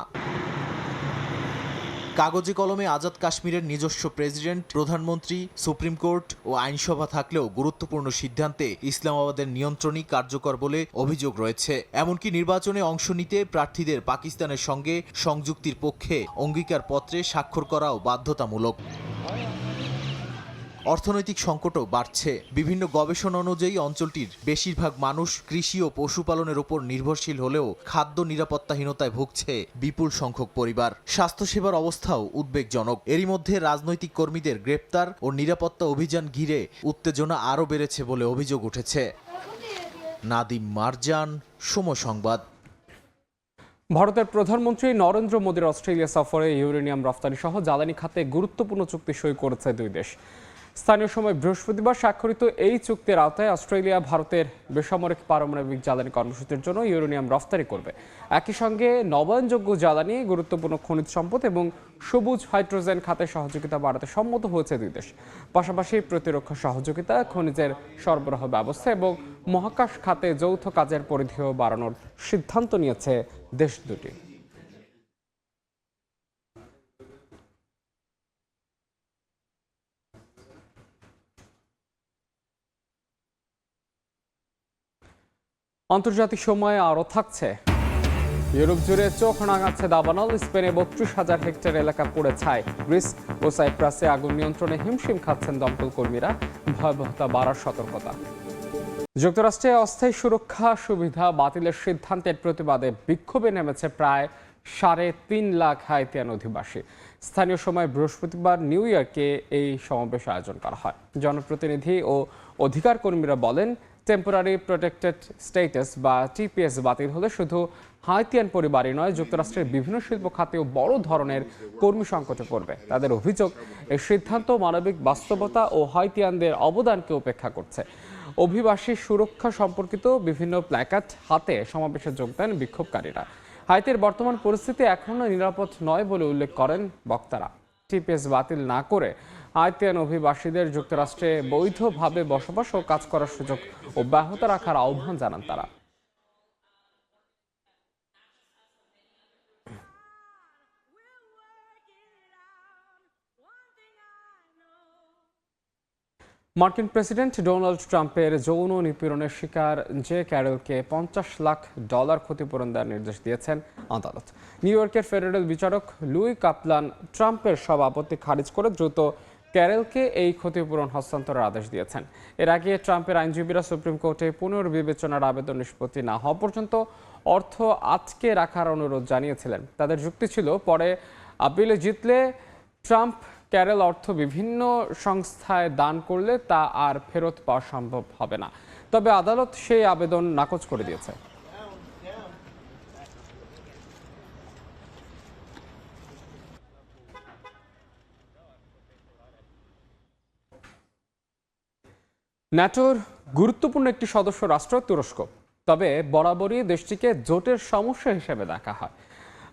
কাগজে কলমে আজাদ কাশ্মীরের নিজস্ব প্রেসিডেন্ট, প্রধানমন্ত্রী, সুপ্রিম কোর্ট ও আইনসভা থাকলেও গুরুত্বপূর্ণ সিদ্ধান্তে ইসলামাবাদের নিয়ন্ত্রণই কার্যকর বলে অভিযোগ রয়েছে। এমনকি নির্বাচনে অংশ নিতে প্রার্থীদের পাকিস্তানের সঙ্গে সংযুক্তির পক্ষে অঙ্গীকারপত্রে স্বাক্ষর করাও বাধ্যতামূলক। অর্থনৈতিক সংকটও বাড়ছে। বিভিন্ন গবেষণা অনুযায়ী অঞ্চলটির বেশিরভাগ মানুষ কৃষি ও পশুপালনের উপর নির্ভরশীল হলেও খাদ্য নিরাপত্তাহীনতায় ভুগছে বিপুল সংখ্যক পরিবার। স্বাস্থ্যসেবার অবস্থাও উদ্বেগজনক। এরই মধ্যে রাজনৈতিক কর্মীদের গ্রেপ্তার ও নিরাপত্তা অভিযান ঘিরে উত্তেজনা আরও বেড়েছে বলে অভিযোগ উঠেছে। নাদিম মারজান, সময় সংবাদ। ভারতের প্রধানমন্ত্রী নরেন্দ্র মোদীর অস্ট্রেলিয়া সফরে ইউরেনিয়াম রফতানি সহ জ্বালানি খাতে গুরুত্বপূর্ণ চুক্তি সই করেছে দুই দেশ। স্থানীয় সময় বৃহস্পতিবার স্বাক্ষরিত এই চুক্তির আওতায় অস্ট্রেলিয়া ভারতের বেসামরিক পারমাণবিক জ্বালানি কর্মসূচির জন্য ইউরেনিয়াম রফতানি করবে। একই সঙ্গে নবায়নযোগ্য জ্বালানি, গুরুত্বপূর্ণ খনিজ সম্পদ এবং সবুজ হাইড্রোজেন খাতে সহযোগিতা বাড়াতে সম্মত হয়েছে দুই দেশ। পাশাপাশি প্রতিরক্ষা সহযোগিতা, খনিজের সরবরাহ ব্যবস্থা এবং মহাকাশ খাতে যৌথ কাজের পরিধিও বাড়ানোর সিদ্ধান্ত নিয়েছে দেশ দুটি। আন্তর্জাতিক সময়ে আরও থাকছে। ইউরোপ জুড়ে চোখ রাঙাচ্ছে দাবানল। স্পেনে 32,000 হেক্টর এলাকা পুড়ে ছাই। গ্রিস ও সাইপ্রাসে আগুন নিয়ন্ত্রণে হিমশিম খাচ্ছেন দমকল কর্মীরা। ভয়াবহতা বাড়ার সতর্কতা। যুক্তরাষ্ট্রে অস্থায়ী সুরক্ষা সুবিধা বাতিলের সিদ্ধান্তের প্রতিবাদে বিক্ষোভে নেমেছে প্রায় 3.5 লাখ হাইতিয়ান অধিবাসী। স্থানীয় সময় বৃহস্পতিবার নিউ ইয়র্কে এই সমাবেশ আয়োজন করা হয়। জনপ্রতিনিধি ও অধিকার কর্মীরা বলেন, টেম্পোরারি প্রোটেক্টেড স্ট্যাটাস বা টিপিএস বাতিল হলে শুধু হাইতিয়ান পরিবারই নয়, যুক্তরাষ্ট্রের বিভিন্ন শিল্প খাতেও বড় ধরনের কর্মী সংকটে পড়বে। তাদের অভিযোগ, এই সিদ্ধান্ত মানবিক বাস্তবতা ও হাইতিয়ানদের অবদানকে উপেক্ষা করছে। অভিবাসী সুরক্ষা সম্পর্কিত বিভিন্ন প্ল্যাকার্ড হাতে সমাবেশে যোগ দেন বিক্ষোভকারীরা। হাইতির বর্তমান পরিস্থিতি এখনো নিরাপদ নয় বলে উল্লেখ করেন বক্তারা। টিপিএস বাতিল না করে হাইতিয়ান অভিবাসীদের যুক্তরাষ্ট্রে বৈধভাবে বসবাস ও কাজ করার সুযোগ অব্যাহত রাখার আহ্বান জানান তারা। মার্কিন প্রেসিডেন্ট ডোনাল্ড ট্রাম্পের যৌন নিপীড়নের শিকার জে ক্যারেলকে $50 লাখ ক্ষতিপূরণ দেওয়ার নির্দেশ দিয়েছেন আদালত। নিউ ইয়র্কের ফেডারেল বিচারক লুই কাপলান ট্রাম্পের সব আপত্তি খারিজ করে দ্রুত ক্যারেলকে এই ক্ষতিপূরণ হস্তান্তরের আদেশ দিয়েছেন। এর আগে ট্রাম্পের আইনজীবীরা সুপ্রিম কোর্টে পুনর্বিবেচনার আবেদন নিষ্পত্তি না হওয়া পর্যন্ত অর্থ আটকে রাখার অনুরোধ জানিয়েছিলেন। তাদের যুক্তি ছিল, পরে আপিলে জিতলে ট্রাম্প ক্যারেল অর্থ বিভিন্ন সংস্থায় দান করলে তা আর ফেরত পাওয়া সম্ভব হবে না। তবে আদালত সেই আবেদন নাকচ করে দিয়েছে। ন্যাটোর গুরুত্বপূর্ণ একটি সদস্য রাষ্ট্র তুরস্ক, তবে বরাবরই দেশটিকে জোটের সমস্যা হিসেবে দেখা হয়।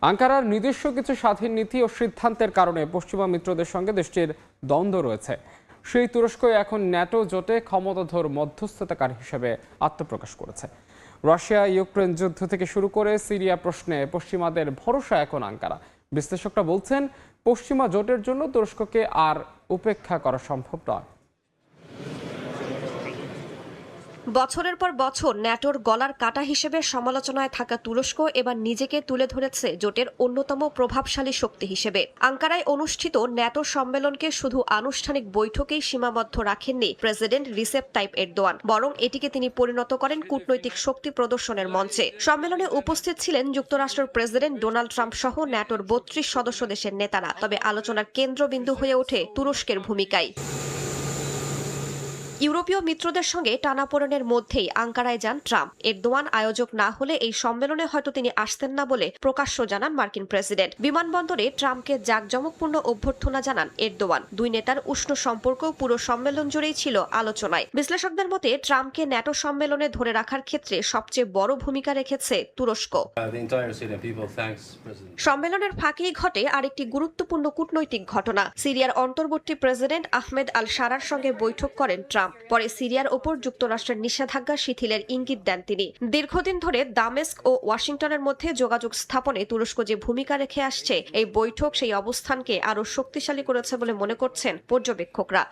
আঙ্কারার নিজস্ব কিছু স্বাধীন নীতি ও সিদ্ধান্তের কারণে পশ্চিমা মিত্রদের সঙ্গে দেশটির দ্বন্দ্ব রয়েছে। সেই তুরস্কই এখন ন্যাটো জোটে ক্ষমতাধর মধ্যস্থতাকারী হিসেবে আত্মপ্রকাশ করেছে। রাশিয়া ইউক্রেন যুদ্ধ থেকে শুরু করে সিরিয়া প্রশ্নে পশ্চিমাদের ভরসা এখন আঙ্কারা। বিশ্লেষকরা বলছেন পশ্চিমা জোটের জন্য তুরস্ককে আর উপেক্ষা করা সম্ভব নয়। বছরের পর বছর ন্যাটোর গলার কাটা হিসেবে সমালোচনায় থাকা তুরস্ক এবার নিজেকে তুলে ধরেছে জোটের অন্যতম প্রভাবশালী শক্তি হিসেবে। আঙ্কারায় অনুষ্ঠিত ন্যাটো সম্মেলনকে শুধু আনুষ্ঠানিক বৈঠকেই সীমাবদ্ধ রাখেননি প্রেসিডেন্ট রিসেপ তাইপ এরদোয়ান, বরং এটিকে তিনি পরিণত করেন কূটনৈতিক শক্তি প্রদর্শনের মঞ্চে। সম্মেলনে উপস্থিত ছিলেন যুক্তরাষ্ট্রের প্রেসিডেন্ট ডোনাল্ড ট্রাম্প সহ ন্যাটোর ৩২ সদস্য দেশের নেতারা। তবে আলোচনার কেন্দ্রবিন্দু হয়ে ওঠে তুরস্কের ভূমিকায়। ইউরোপীয় মিত্রদের সঙ্গে টানাপোড়েনের মধ্যেই আঙ্কারায় যান ট্রাম্প। এরদোয়ান আয়োজক না হলে এই সম্মেলনে হয়তো তিনি আসতেন না বলে প্রকাশ্য জানান মার্কিন প্রেসিডেন্ট। বিমানবন্দরে ট্রাম্পকে জাঁকজমকপূর্ণ অভ্যর্থনা জানান এরদোয়ান। দুই নেতার উষ্ণ সম্পর্ক পুরো সম্মেলন জুড়েই ছিল আলোচনায়। বিশ্লেষকদের মতে ট্রাম্পকে ন্যাটো সম্মেলনে ধরে রাখার ক্ষেত্রে সবচেয়ে বড় ভূমিকা রেখেছে তুরস্ক। সম্মেলনের ফাঁকেই ঘটে আরেকটি গুরুত্বপূর্ণ কূটনৈতিক ঘটনা। সিরিয়ার অন্তর্বর্তী প্রেসিডেন্ট আহমেদ আল শারার সঙ্গে বৈঠক করেন ট্রাম্প। পরে সিরিয়ার ওপর যুক্তরাষ্ট্রের নিষেধাজ্ঞা শিথিলের ইঙ্গিত দেন তিনি। দীর্ঘদিন ধরে দামেস্ক ও ওয়াশিংটনের মধ্যে যোগাযোগ স্থাপনে তুরস্ক যে ভূমিকা রেখে আসছে, এই বৈঠক সেই অবস্থানকে আরও শক্তিশালী করেছে বলে মনে করছেন পর্যবেক্ষকরা।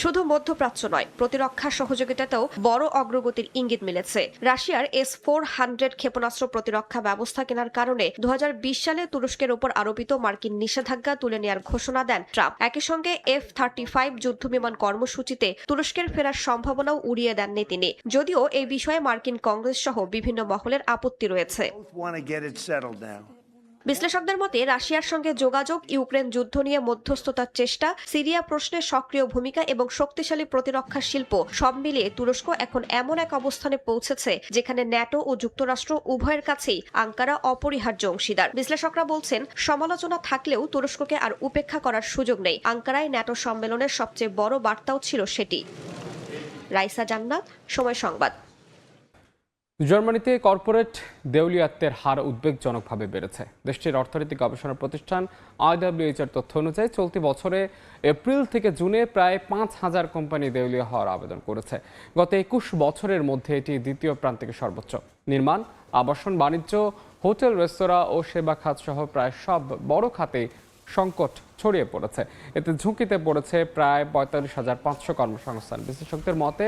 শুধু মধ্যপ্রাচ্য নয়, প্রতিরক্ষা সহযোগিতাতেও বড় অগ্রগতির ইঙ্গিত মিলেছে। রাশিয়ার S-400 ক্ষেপণাস্ত্র প্রতিরক্ষা ব্যবস্থা কেনার কারণে 2020 সালে তুরস্কের উপর আরোপিত মার্কিন নিষেধাজ্ঞা তুলে নেওয়ার ঘোষণা দেন ট্রাম্প। একই সঙ্গে F-35 যুদ্ধবিমান কর্মসূচিতে তুরস্কের ফেরার সম্ভাবনাও উড়িয়ে দেননি তিনি, যদিও এই বিষয়ে মার্কিন কংগ্রেস সহ বিভিন্ন মহলের আপত্তি রয়েছে। বিশ্লেষকদের মতে রাশিয়ার সঙ্গে যোগাযোগ, ইউক্রেন যুদ্ধ নিয়ে মধ্যস্থতার চেষ্টা, সিরিয়া প্রশ্নে সক্রিয় ভূমিকা এবং শক্তিশালী প্রতিরক্ষা শিল্প সব মিলিয়ে তুরস্ক এখন এমন এক অবস্থানে পৌঁছেছে যেখানে ন্যাটো ও যুক্তরাষ্ট্র উভয়ের কাছেই আঙ্কারা অপরিহার্য অংশীদার। বিশ্লেষকরা বলছেন সমালোচনা থাকলেও তুরস্ককে আর উপেক্ষা করার সুযোগ নেই। আঙ্কারায় ন্যাটো সম্মেলনের সবচেয়ে বড় বার্তাও ছিল সেটি। রাইসা জান্নাত, সময় সংবাদ। জার্মানিতে কর্পোরেট দেউলিয়াত্বের হার উদ্বেগজনকভাবে বেড়েছে। দেশটির অর্থনৈতিক গবেষণা প্রতিষ্ঠান IWH এর তথ্য অনুযায়ী চলতি বছরে এপ্রিল থেকে জুনে প্রায় 5,000 কোম্পানি দেউলিয়া হওয়ার আবেদন করেছে। গত 21 বছরের মধ্যে এটি দ্বিতীয় প্রান্তিকে সর্বোচ্চ। নির্মাণ, আবাসন, বাণিজ্য, হোটেল, রেস্তোরাঁ ও সেবা খাত সহ প্রায় সব বড় খাতেই সংকট ছড়িয়ে পড়েছে। এতে ঝুঁকিতে পড়েছে প্রায় 45,500 কর্মসংস্থান। বিশেষজ্ঞদের মতে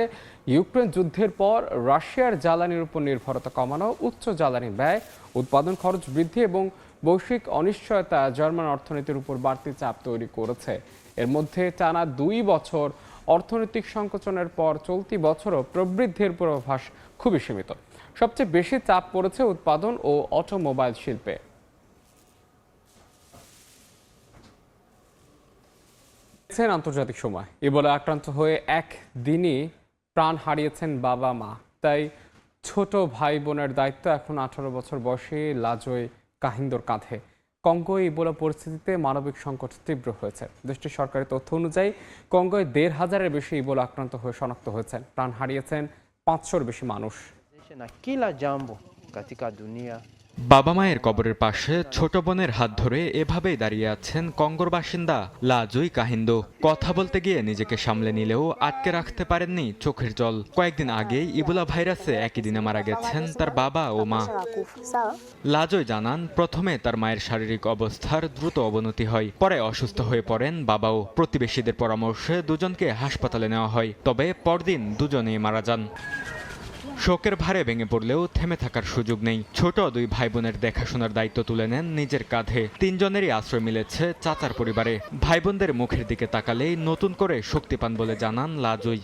ইউক্রেন যুদ্ধের পর রাশিয়ার জ্বালানির উপর নির্ভরতা কমানো, উচ্চ জ্বালানি ব্যয়, উৎপাদন খরচ বৃদ্ধি এবং বৈশ্বিক অনিশ্চয়তা জার্মান অর্থনীতির উপর বাড়তি চাপ তৈরি করেছে। এর মধ্যে টানা 2 বছর অর্থনৈতিক সংকোচনের পর চলতি বছরও প্রবৃদ্ধির পূর্বাভাস খুবই সীমিত। সবচেয়ে বেশি চাপ পড়েছে উৎপাদন ও অটোমোবাইল শিল্পে। আন্তর্জাতিক সময়, ইবোলা আক্রান্ত হয়ে একদিনই প্রাণ হারিয়েছেন বাবা মা। তাই ছোট ভাই বোনের দায়িত্ব এখন 18 বছর বয়সী লাজোয় কাহিন্দোর কাঁধে। কঙ্গোয় ইবোলা পরিস্থিতিতে মানবিক সংকট তীব্র হয়েছে। দেশটির সরকারি তথ্য অনুযায়ী কঙ্গোয় 1,500-এর বেশি ইবোলা আক্রান্ত হয়ে শনাক্ত হয়েছেন। প্রাণ হারিয়েছেন 500-র বেশি মানুষ। বাবা মায়ের কবরের পাশে ছোট বোনের হাত ধরে এভাবেই দাঁড়িয়ে আছেন কঙ্গোর বাসিন্দা লাজোই কাহিন্দো। কথা বলতে গিয়ে নিজেকে সামলে নিলেও আটকে রাখতে পারেননি চোখের জল। কয়েকদিন আগেই ইবোলা ভাইরাসে একই দিনে মারা গেছেন তার বাবা ও মা। লাজোই জানান, প্রথমে তার মায়ের শারীরিক অবস্থার দ্রুত অবনতি হয়, পরে অসুস্থ হয়ে পড়েন বাবাও। প্রতিবেশীদের পরামর্শে দুজনকে হাসপাতালে নেওয়া হয়, তবে পরদিন দুজনেই মারা যান। শোকের ভারে ভেঙে পড়লেও থেমে থাকার সুযোগ নেই। ছোট 2 ভাই বোনের দেখাশোনার দায়িত্ব তুলে নেন নিজের কাঁধে। 3 জনেরই আশ্রয় মিলেছে চাচার পরিবারে। ভাই বোনদের মুখের দিকে তাকালেই নতুন করে শক্তি পান বলে জানান লাজোই।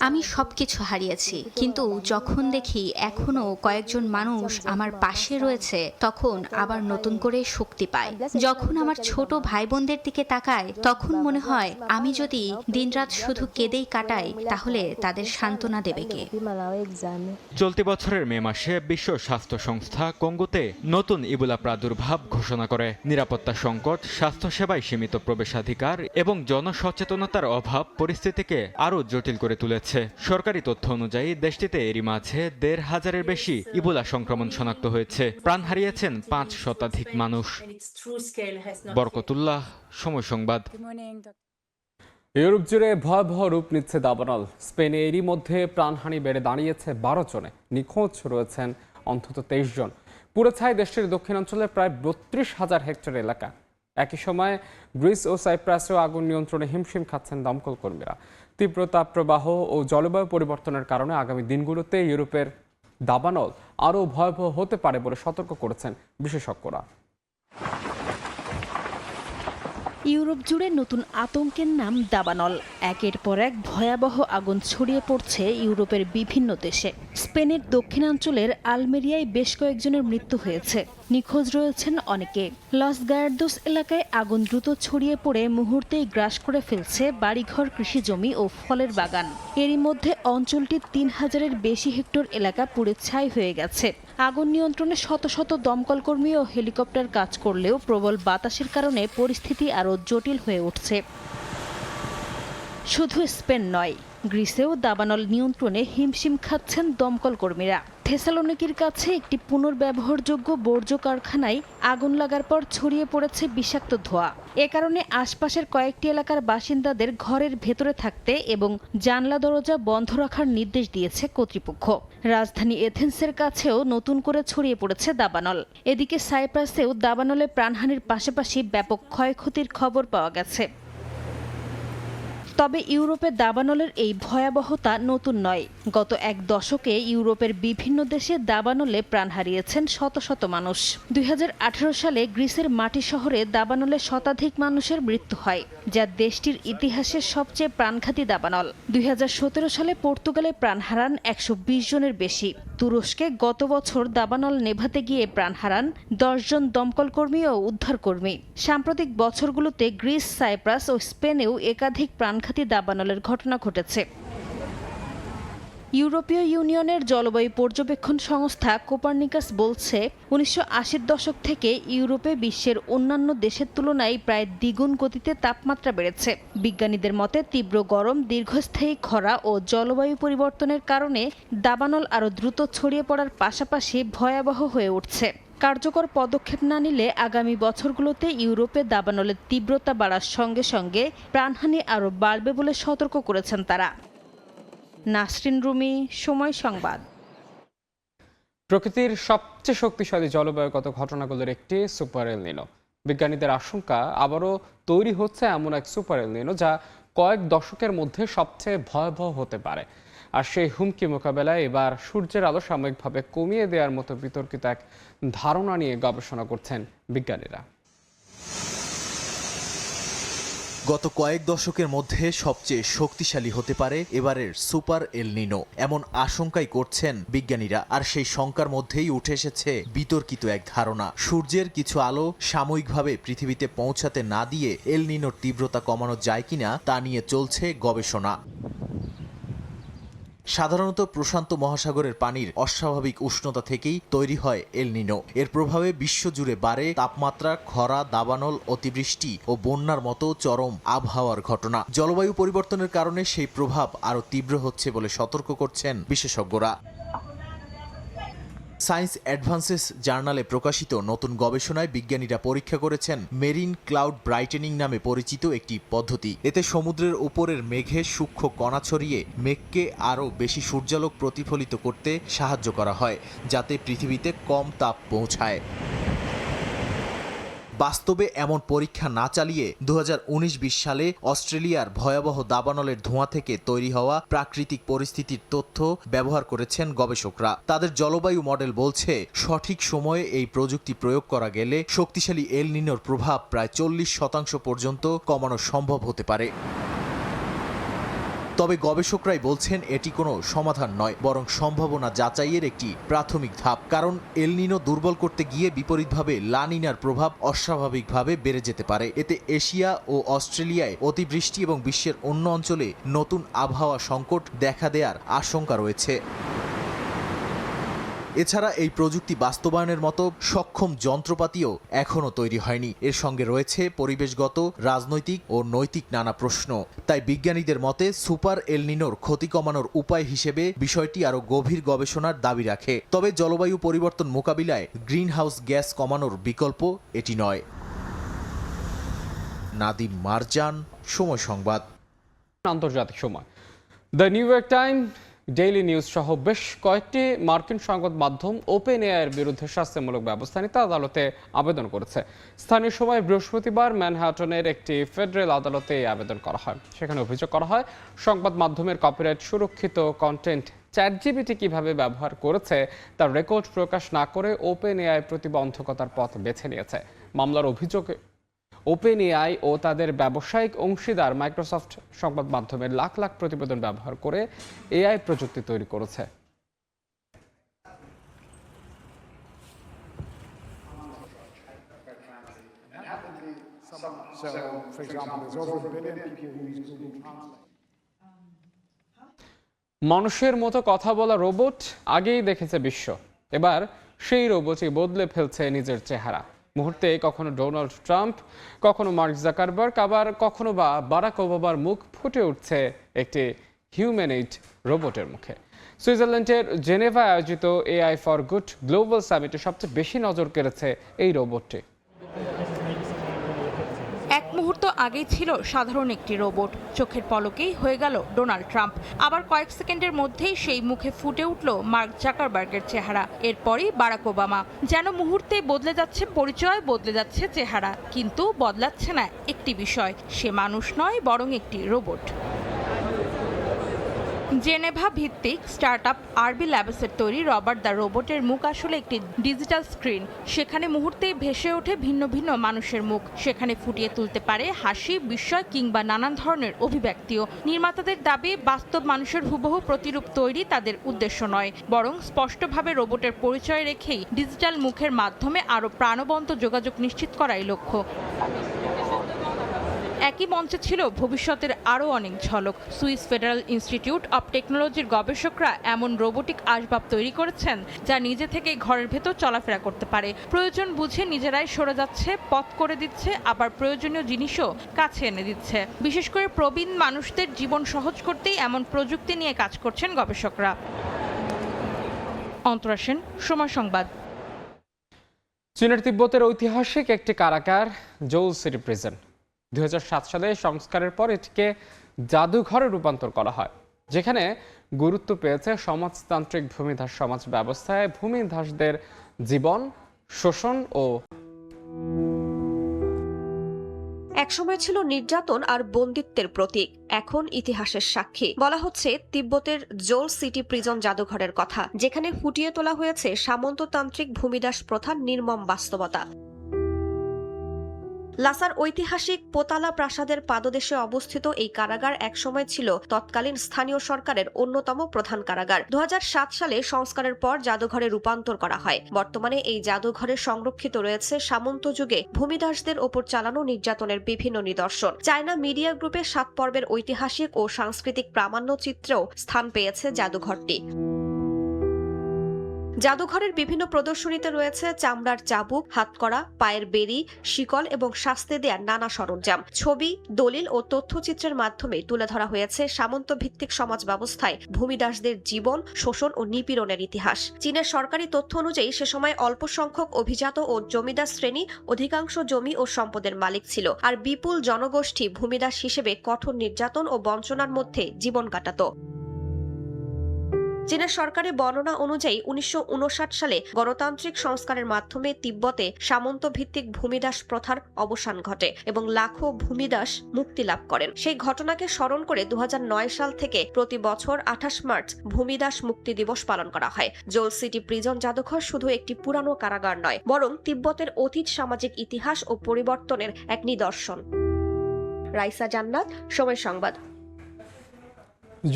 আমি সবকিছু হারিয়েছি, কিন্তু যখন দেখি এখনো কয়েকজন মানুষ আমার পাশে রয়েছে, তখন আবার নতুন করে শক্তি পাই। যখন আমার ছোট ভাই বোনদের দিকে তাকাই, তখন মনে হয় আমি যদি দিনরাত শুধু কেঁদেই কাটাই, তাহলে তাদের সান্ত্বনা দেবে কে? চলতি বছরের মে মাসে বিশ্ব স্বাস্থ্য সংস্থা কঙ্গোতে নতুন ইবোলা প্রাদুর্ভাব ঘোষণা করে। নিরাপত্তা সংকট, স্বাস্থ্যসেবায় সীমিত প্রবেশাধিকার এবং জনসচেতনতার অভাব পরিস্থিতিকে আরও জটিল করে তুলেছে। সরকারি তথ্য অনুযায়ী দেশটিতে এরই মাঝে 1,500-এর বেশি ইবোলা সংক্রমণ শনাক্ত হয়েছে। প্রাণ হারিয়েছেন 5 শতাধিক মানুষ। বরকতুল্লাহ, সময় সংবাদ। ইউরোপ জুড়ে ভয়াবহ রূপ নিচ্ছে দাবানল। স্পেনে এরই মধ্যে প্রাণহানি বেড়ে দাঁড়িয়েছে 12 জনে। নিখোঁজ রয়েছেন অন্তত 23 জন। পুরো ছাই দেশটির দক্ষিণাঞ্চলের প্রায় ৩২,০০০ হেক্টর এলাকা। একই সময় গ্রিস ও সাইপ্রাসেও আগুন নিয়ন্ত্রণে হিমশিম খাচ্ছেন দমকল কর্মীরা। তীব্র তাপপ্রবাহ ও জলবায়ু পরিবর্তনের কারণে আগামী দিনগুলোতে ইউরোপের দাবানল আরও ভয়াবহ হতে পারে বলে সতর্ক করেছেন বিশেষজ্ঞরা। ইউরোপ জুড়ে নতুন আতঙ্কের নাম দাবানল। একের পর এক ভয়াবহ আগুন ছড়িয়ে পড়ছে ইউরোপের বিভিন্ন দেশে। স্পেনের দক্ষিণাঞ্চলের আলমেরিয়ায় বেশ কয়েকজনের মৃত্যু হয়েছে, নিখোঁজ রয়েছেন অনেকে। লস গায়ার্দোস এলাকায় আগুন দ্রুত ছড়িয়ে পড়ে মুহূর্তেই গ্রাস করে ফেলছে বাড়িঘর, কৃষিজমি ও ফলের বাগান। এরই মধ্যে অঞ্চলটির ৩,০০০-এর বেশি হেক্টর এলাকা পুড়ে ছাই হয়ে গেছে। আগুন নিয়ন্ত্রণে শত শত দমকল কর্মী ও হেলিকপ্টার কাজ করলেও প্রবল বাতাসের কারণে পরিস্থিতি আরও জটিল হয়ে উঠছে। শুধু স্পেন নয়, গ্রিসেও দাবানল নিয়ন্ত্রণে হিমশিম খাচ্ছেন দমকল কর্মীরা। থেসালোনিকির কাছে একটি পুনর্ব্যবহারযোগ্য বর্জ্য কারখানায় আগুন লাগার পর ছড়িয়ে পড়েছে বিষাক্ত ধোঁয়া। এ কারণে আশপাশের কয়েকটি এলাকার বাসিন্দাদের ঘরের ভেতরে থাকতে এবং জানলা দরজা বন্ধ রাখার নির্দেশ দিয়েছে কর্তৃপক্ষ। রাজধানী এথেন্সের কাছেও নতুন করে ছড়িয়ে পড়েছে দাবানল। এদিকে সাইপ্রাসেও দাবানলে প্রাণহানির পাশাপাশি ব্যাপক ক্ষয়ক্ষতির খবর পাওয়া গেছে। তবে ইউরোপে দাবানলের এই ভয়াবহতা নতুন নয়। গত এক দশকে ইউরোপের বিভিন্ন দেশে দাবানলে প্রাণ হারিয়েছেন শত শত মানুষ। ২০১৮ সালে গ্রিসের মাটি শহরে দাবানলে শতাধিক মানুষের মৃত্যু হয়, যা দেশটির ইতিহাসের সবচেয়ে প্রাণঘাতী দাবানল। ২০১৭ সালে পর্তুগালে প্রাণ হারান ১২০ জনের বেশি। তুরস্কে গত বছর দাবানল নেভাতে গিয়ে প্রাণ হারান ১০ জন দমকল কর্মী ও উদ্ধারকর্মী। সাম্প্রতিক বছরগুলোতে গ্রিস, সাইপ্রাস ও স্পেনেও একাধিক প্রাণঘাতী দাবানলের ঘটনা ঘটেছে। ইউরোপীয় ইউনিয়নের জলবায়ু পর্যবেক্ষণ সংস্থা কোপার্নিকাস বলছে, ১৯৮০-র দশক থেকে ইউরোপে বিশ্বের অন্যান্য দেশের তুলনায় প্রায় দ্বিগুণ গতিতে তাপমাত্রা বেড়েছে। বিজ্ঞানীদের মতে তীব্র গরম, দীর্ঘস্থায়ী খরা ও জলবায়ু পরিবর্তনের কারণে দাবানল আরও দ্রুত ছড়িয়ে পড়ার পাশাপাশি ভয়াবহ হয়ে উঠছে। কার্যকর পদক্ষেপ না নিলে আগামী বছরগুলোতে ইউরোপে দাবানলের তীব্রতা বাড়ার সঙ্গে সঙ্গে প্রাণহানি আরও বাড়বে বলে সতর্ক করেছেন তারা। নাসরিন রুমি, সময় সংবাদ। প্রকৃতির সবচেয়ে শক্তিশালী জলবায়ুগত ঘটনাগুলোর একটি সুপার এল নিনো। বিজ্ঞানীদের আশঙ্কা আবারও তৈরি হচ্ছে এমন এক সুপার এল নিনো যা কয়েক দশকের মধ্যে সবচেয়ে ভয়াবহ হতে পারে। আর সেই হুমকি মোকাবেলায় এবার সূর্যের আলো সাময়িকভাবে কমিয়ে দেওয়ার মতো বিতর্কিত এক ধারণা নিয়ে গবেষণা করছেন বিজ্ঞানীরা। গত কয়েক দশকের মধ্যে সবচেয়ে শক্তিশালী হতে পারে এবারের সুপার এল নিনো, এমন আশঙ্কাই করছেন বিজ্ঞানীরা। আর সেই শঙ্কার মধ্যেই উঠে এসেছে বিতর্কিত এক ধারণা। সূর্যের কিছু আলো সাময়িকভাবে পৃথিবীতে পৌঁছাতে না দিয়ে এল নিনোর তীব্রতা কমানো যায় কিনা তা নিয়ে চলছে গবেষণা। সাধারণত প্রশান্ত মহাসাগরের পানির অস্বাভাবিক উষ্ণতা থেকেই তৈরি হয় এল নিনো। এর প্রভাবে বিশ্বজুড়ে বাড়ে তাপমাত্রা, খরা, দাবানল, অতিবৃষ্টি ও বন্যার মতো চরম আবহাওয়ার ঘটনা। জলবায়ু পরিবর্তনের কারণে সেই প্রভাব আরও তীব্র হচ্ছে বলে সতর্ক করছেন বিশেষজ্ঞরা। সায়েন্স অ্যাডভান্সেস জার্নালে প্রকাশিত নতুন গবেষণায় বিজ্ঞানীরা পরীক্ষা করেছেন মেরিন ক্লাউড ব্রাইটেনিং নামে পরিচিত একটি পদ্ধতি। এতে সমুদ্রের উপরের মেঘে সূক্ষ্ম কণা ছড়িয়ে মেঘকে আরও বেশি সূর্যালোক প্রতিফলিত করতে সাহায্য করা হয়, যাতে পৃথিবীতে কম তাপ পৌঁছায়। বাস্তবে এমন পরীক্ষা না চালিয়ে 2019-20 সালে অস্ট্রেলিয়ার ভয়াবহ দাবানলের ধোঁয়া থেকে তৈরি হওয়া প্রাকৃতিক পরিস্থিতির তথ্য ব্যবহার করেছেন গবেষকরা। তাদের জলবায়ু মডেল বলছে, সঠিক সময়ে এই প্রযুক্তি প্রয়োগ করা গেলে শক্তিশালী এল নিনোর প্রভাব প্রায় 40% পর্যন্ত কমানো সম্ভব হতে পারে। তবে গবেষকরাই বলছেন এটি কোনো সমাধান নয়, বরং সম্ভাবনা যাচাইয়ের একটি প্রাথমিক ধাপ। কারণ এল নিনো দুর্বল করতে গিয়ে বিপরীতভাবে লা নিনার প্রভাব অস্বাভাবিকভাবে বেড়ে যেতে পারে। এতে এশিয়া ও অস্ট্রেলিয়ায় অতিবৃষ্টি এবং বিশ্বের অন্য অঞ্চলে নতুন আবহাওয়া সংকট দেখা দেওয়ার আশঙ্কা রয়েছে। এছাড়া এই প্রযুক্তি বাস্তবায়নের মতো সক্ষম যন্ত্রপাতিও এখনও তৈরি হয়নি। এর সঙ্গে রয়েছে পরিবেশগত, রাজনৈতিক ও নৈতিক নানা প্রশ্ন। তাই বিজ্ঞানীদের মতে সুপার এল নিনোর ক্ষতি কমানোর উপায় হিসেবে বিষয়টি আরও গভীর গবেষণার দাবি রাখে। তবে জলবায়ু পরিবর্তন মোকাবিলায় গ্রিন হাউস গ্যাস কমানোর বিকল্প এটি নয়। নাদিম মারজান, সময় সংবাদ। আন্তর্জাতিক সময়। The new York time daily news সহ বেশ কয়েকটি মার্কিন সংবাদ মাধ্যম ওপেন এআইয়ের বিরুদ্ধে শাস্তিমূলক ব্যবস্থা নিতে আদালতে আবেদন করেছে। স্থানীয় সময় বৃহস্পতিবার ম্যানহাটনের একটি ফেডারেল আদালতে এই আবেদন করা হয়। সেখানে অভিযোগ করা হয় সংবাদ মাধ্যমের কপিরাইট সুরক্ষিত কন্টেন্ট চ্যাটজিপিটি কিভাবে ব্যবহার করেছে তার রেকর্ড প্রকাশ না করে ওপেন এআই প্রতিবন্ধকতার পথ বেছে নিয়েছে। মামলার অভিযোগে ওপেন এআই ও তাদের ব্যবসায়িক অংশীদার মাইক্রোসফট সংবাদ মাধ্যমের লাখ লাখ প্রতিবেদন ব্যবহার করে এআই প্রযুক্তি তৈরি করেছে। মানুষের মতো কথা বলা রোবট আগেই দেখেছে বিশ্ব, এবার সেই রোবটই বদলে ফেলছে নিজের চেহারা। মুহূর্তে কখনো ডোনাল্ড ট্রাম্প, কখনো মার্ক জাকারবার্গ, আবার কখনো বা বারাক ওবামার মুখ ফুটে উঠছে একটি হিউম্যানয়েড রোবটের মুখে। সুইজারল্যান্ডের জেনেভায় আয়োজিত এআই ফর গুড গ্লোবাল সামিটে সবচেয়ে বেশি নজর কেড়েছে এই রোবটটি। এক মুহূর্ত আগেই ছিল সাধারণ একটি রোবট, চোখের পলকেই হয়ে গেল ডোনাল্ড ট্রাম্প। আবার কয়েক সেকেন্ডের মধ্যেই সেই মুখে ফুটে উঠল মার্ক জাকারবার্গের চেহারা, এরপরই বারাক ওবামা। যেন মুহূর্তেই বদলে যাচ্ছে পরিচয়, বদলে যাচ্ছে চেহারা, কিন্তু বদলাচ্ছে না একটি বিষয়, সে মানুষ নয় বরং একটি রোবট। জেনেভা ভিত্তিক স্টার্টআপ আরবি ল্যাবসের তৈরি রবার্ট দ্য রোবটের মুখ আসলে একটি ডিজিটাল স্ক্রিন। সেখানে মুহূর্তেই ভেসে ওঠে ভিন্ন ভিন্ন মানুষের মুখ, সেখানে ফুটিয়ে তুলতে পারে হাসি, বিস্ময় কিংবা নানান ধরনের অভিব্যক্তিও। নির্মাতাদের দাবি, বাস্তব মানুষের হুবহু প্রতিরূপ তৈরি তাদের উদ্দেশ্য নয়, বরং স্পষ্টভাবে রোবটের পরিচয় রেখেই ডিজিটাল মুখের মাধ্যমে আরও প্রাণবন্ত যোগাযোগ নিশ্চিত করাই লক্ষ্য। একই মঞ্চে ছিল ভবিষ্যতের আরও অনেক ঝলক। সুইস ফেডারেল ইনস্টিটিউট অব টেকনোলজির গবেষকরা এমন রোবোটিক আসবাব তৈরি করেছেন যা নিজে থেকেই ঘরের ভেতর চলাফেরা করতে পারে। প্রয়োজন বুঝে নিজেরাই সরে যাচ্ছে, পথ করে দিচ্ছে, আবার প্রয়োজনীয় জিনিসও কাছে এনে দিচ্ছে। বিশেষ করে প্রবীণ মানুষদের জীবন সহজ করতেই এমন প্রযুক্তি নিয়ে কাজ করছেন গবেষকরা। অন্তরা সেন, সময় সংবাদ। চীনের তিব্বতের ঐতিহাসিক একটি কারাগার জোল সিটি প্রিজন 2007 সালে সংস্কারের পর এটিকে জাদুঘরে রূপান্তর করা হয়, যেখানে গুরুত্ব পেয়েছে সমাজতান্ত্রিক ভূমিধস সমাজ ব্যবস্থায় ভূমিধসদের জীবন, শোষণ ও একসময় ছিল নির্যাতন আর বন্দিত্বের প্রতীক, এখন ইতিহাসের সাক্ষী। বলা হচ্ছে তিব্বতের জোল সিটি প্রিজন জাদুঘরের কথা, যেখানে ফুটিয়ে তোলা হয়েছে সামন্ততান্ত্রিক ভূমিদাস প্রথার নির্মম বাস্তবতা। লাসার ঐতিহাসিক পোতালা প্রাসাদের পাদদেশে অবস্থিত এই কারাগার একসময় ছিল তৎকালীন স্থানীয় সরকারের অন্যতম প্রধান কারাগার। 2007 সালে সংস্কারের পর জাদুঘরে রূপান্তর করা হয়। বর্তমানে এই জাদুঘরে সংরক্ষিত রয়েছে সামন্ত যুগে ভূমিদাসদের ওপর চালানো নির্যাতনের বিভিন্ন নিদর্শন। চায়না মিডিয়া গ্রুপের 7 পর্বের ঐতিহাসিক ও সাংস্কৃতিক প্রামাণ্যচিত্রেও স্থান পেয়েছে জাদুঘরটি। জাদুঘরের বিভিন্ন প্রদর্শনীতে রয়েছে চামড়ার চাবুক, হাতকড়া, পায়ের বেড়ি, শিকল এবং শাস্তে দেয়া নানা সরঞ্জাম। ছবি, দলিল ও তথ্যচিত্রের মাধ্যমে তুলে ধরা হয়েছে সামন্ত ভিত্তিক সমাজ ব্যবস্থায় ভূমিদাসদের জীবন, শোষণ ও নিপীড়নের ইতিহাস। চীনের সরকারি তথ্য অনুযায়ী সে সময় অল্প সংখ্যক অভিজাত ও জমিদার শ্রেণী অধিকাংশ জমি ও সম্পদের মালিক ছিল, আর বিপুল জনগোষ্ঠী ভূমিদাস হিসেবে কঠোর নির্যাতন ও বঞ্চনার মধ্যে জীবন কাটাত। চীনের সরকারি বর্ণনা অনুযায়ী 1959 সালে গণতান্ত্রিক সংস্কারের মাধ্যমে তিব্বতে সামন্ত ভিত্তিক ভূমিদাস প্রথার অবসান ঘটে এবং লাখো ভূমিদাস মুক্তি লাভ করেন। সেই ঘটনাকে স্মরণ করে 2009 সাল থেকে প্রতি বছর 28 মার্চ ভূমিদাস মুক্তি দিবস পালন করা হয়। জোল সিটি প্রিজন জাদুঘর শুধু একটি পুরানো কারাগার নয়, বরং তিব্বতের অতীত সামাজিক ইতিহাস ও পরিবর্তনের এক নিদর্শন। রাইসা জান্নাত, সময় সংবাদ।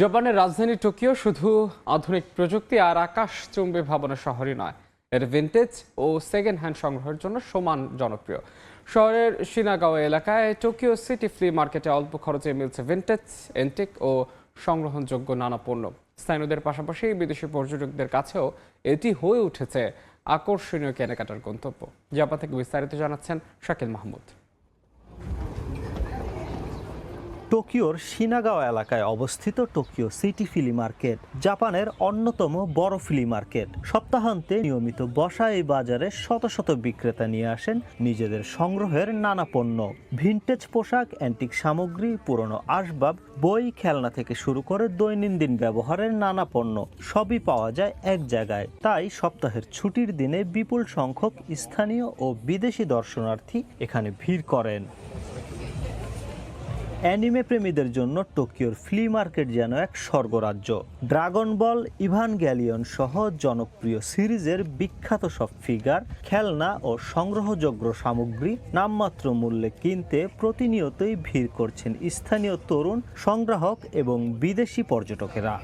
জাপানের রাজধানী টোকিও শুধু আধুনিক প্রযুক্তি আর আকাশচুম্বী ভবনের শহরই নয়, এর ভিন্টেজ ও সেকেন্ড হ্যান্ড সংগ্রহের জন্য সমান জনপ্রিয়। শহরের শিনাগাওয়া এলাকায় টোকিও সিটি ফ্লি মার্কেটে অল্প খরচে মিলছে ভিন্টেজ, এন্টিক ও সংগ্রহণযোগ্য নানা পণ্য। স্থানীয়দের পাশাপাশি বিদেশি পর্যটকদের কাছেও এটি হয়ে উঠেছে আকর্ষণীয় কেনাকাটার গন্তব্য। জাপান থেকে বিস্তারিত জানাচ্ছেন শাকিল মাহমুদ। টোকিওর শিনাগাওয়া এলাকায় অবস্থিত টোকিও সিটি ফ্লি মার্কেট জাপানের অন্যতম বড় ফ্লি মার্কেট। সপ্তাহান্তে নিয়মিত বসা এই বাজারে শত শত বিক্রেতা নিয়ে আসেন নিজেদের সংগ্রহের নানা পণ্য। ভিনটেজ পোশাক, অ্যান্টিক সামগ্রী, পুরনো আসবাব, বই, খেলনা থেকে শুরু করে দৈনন্দিন ব্যবহারের নানা পণ্য সবই পাওয়া যায় এক জায়গায়। তাই সপ্তাহের ছুটির দিনে বিপুল সংখ্যক স্থানীয় ও বিদেশি দর্শনার্থী এখানে ভিড় করেন। অ্যানিমে প্রেমীদের জন্য টোকিওর ফ্লি মার্কেট যেন এক স্বর্গরাজ্য। ড্রাগন বল, ইভানগেলিয়ন সহ জনপ্রিয় সিরিজের বিখ্যাত সব ফিগার, খেলনা ও সংগ্রহযোগ্য সামগ্রী নামমাত্র মূল্যে কিনতে প্রতিনিয়তই ভিড় করছেন স্থানীয় তরুণ সংগ্রাহক এবং বিদেশি পর্যটকেরা।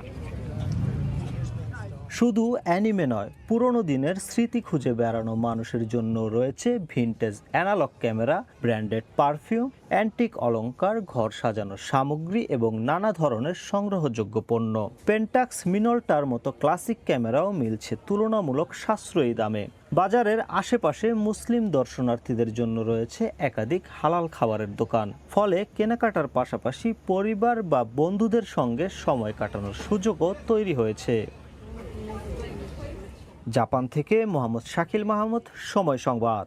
শুধু অ্যানিমে নয়, পুরনো দিনের স্মৃতি খুঁজে বেড়ানো মানুষের জন্য রয়েছে vintage analog camera, branded perfume, antique অলংকার, ঘর সাজানোর সামগ্রী এবং নানা ধরনের সংগ্রহযোগ্য পণ্য। পেন্টাক্স মিনোল্টার মতো ক্লাসিক ক্যামেরাও মিলছে তুলনামূলক সাশ্রয়ী দামে। বাজারের আশেপাশে মুসলিম দর্শনার্থীদের জন্য রয়েছে একাধিক হালাল খাবারের দোকান। ফলে কেনাকাটার পাশাপাশি পরিবার বা বন্ধুদের সঙ্গে সময় কাটানোর সুযোগও তৈরি হয়েছে। জাপান থেকে মোহাম্মদ শাকিল মাহমুদ, সময় সংবাদ।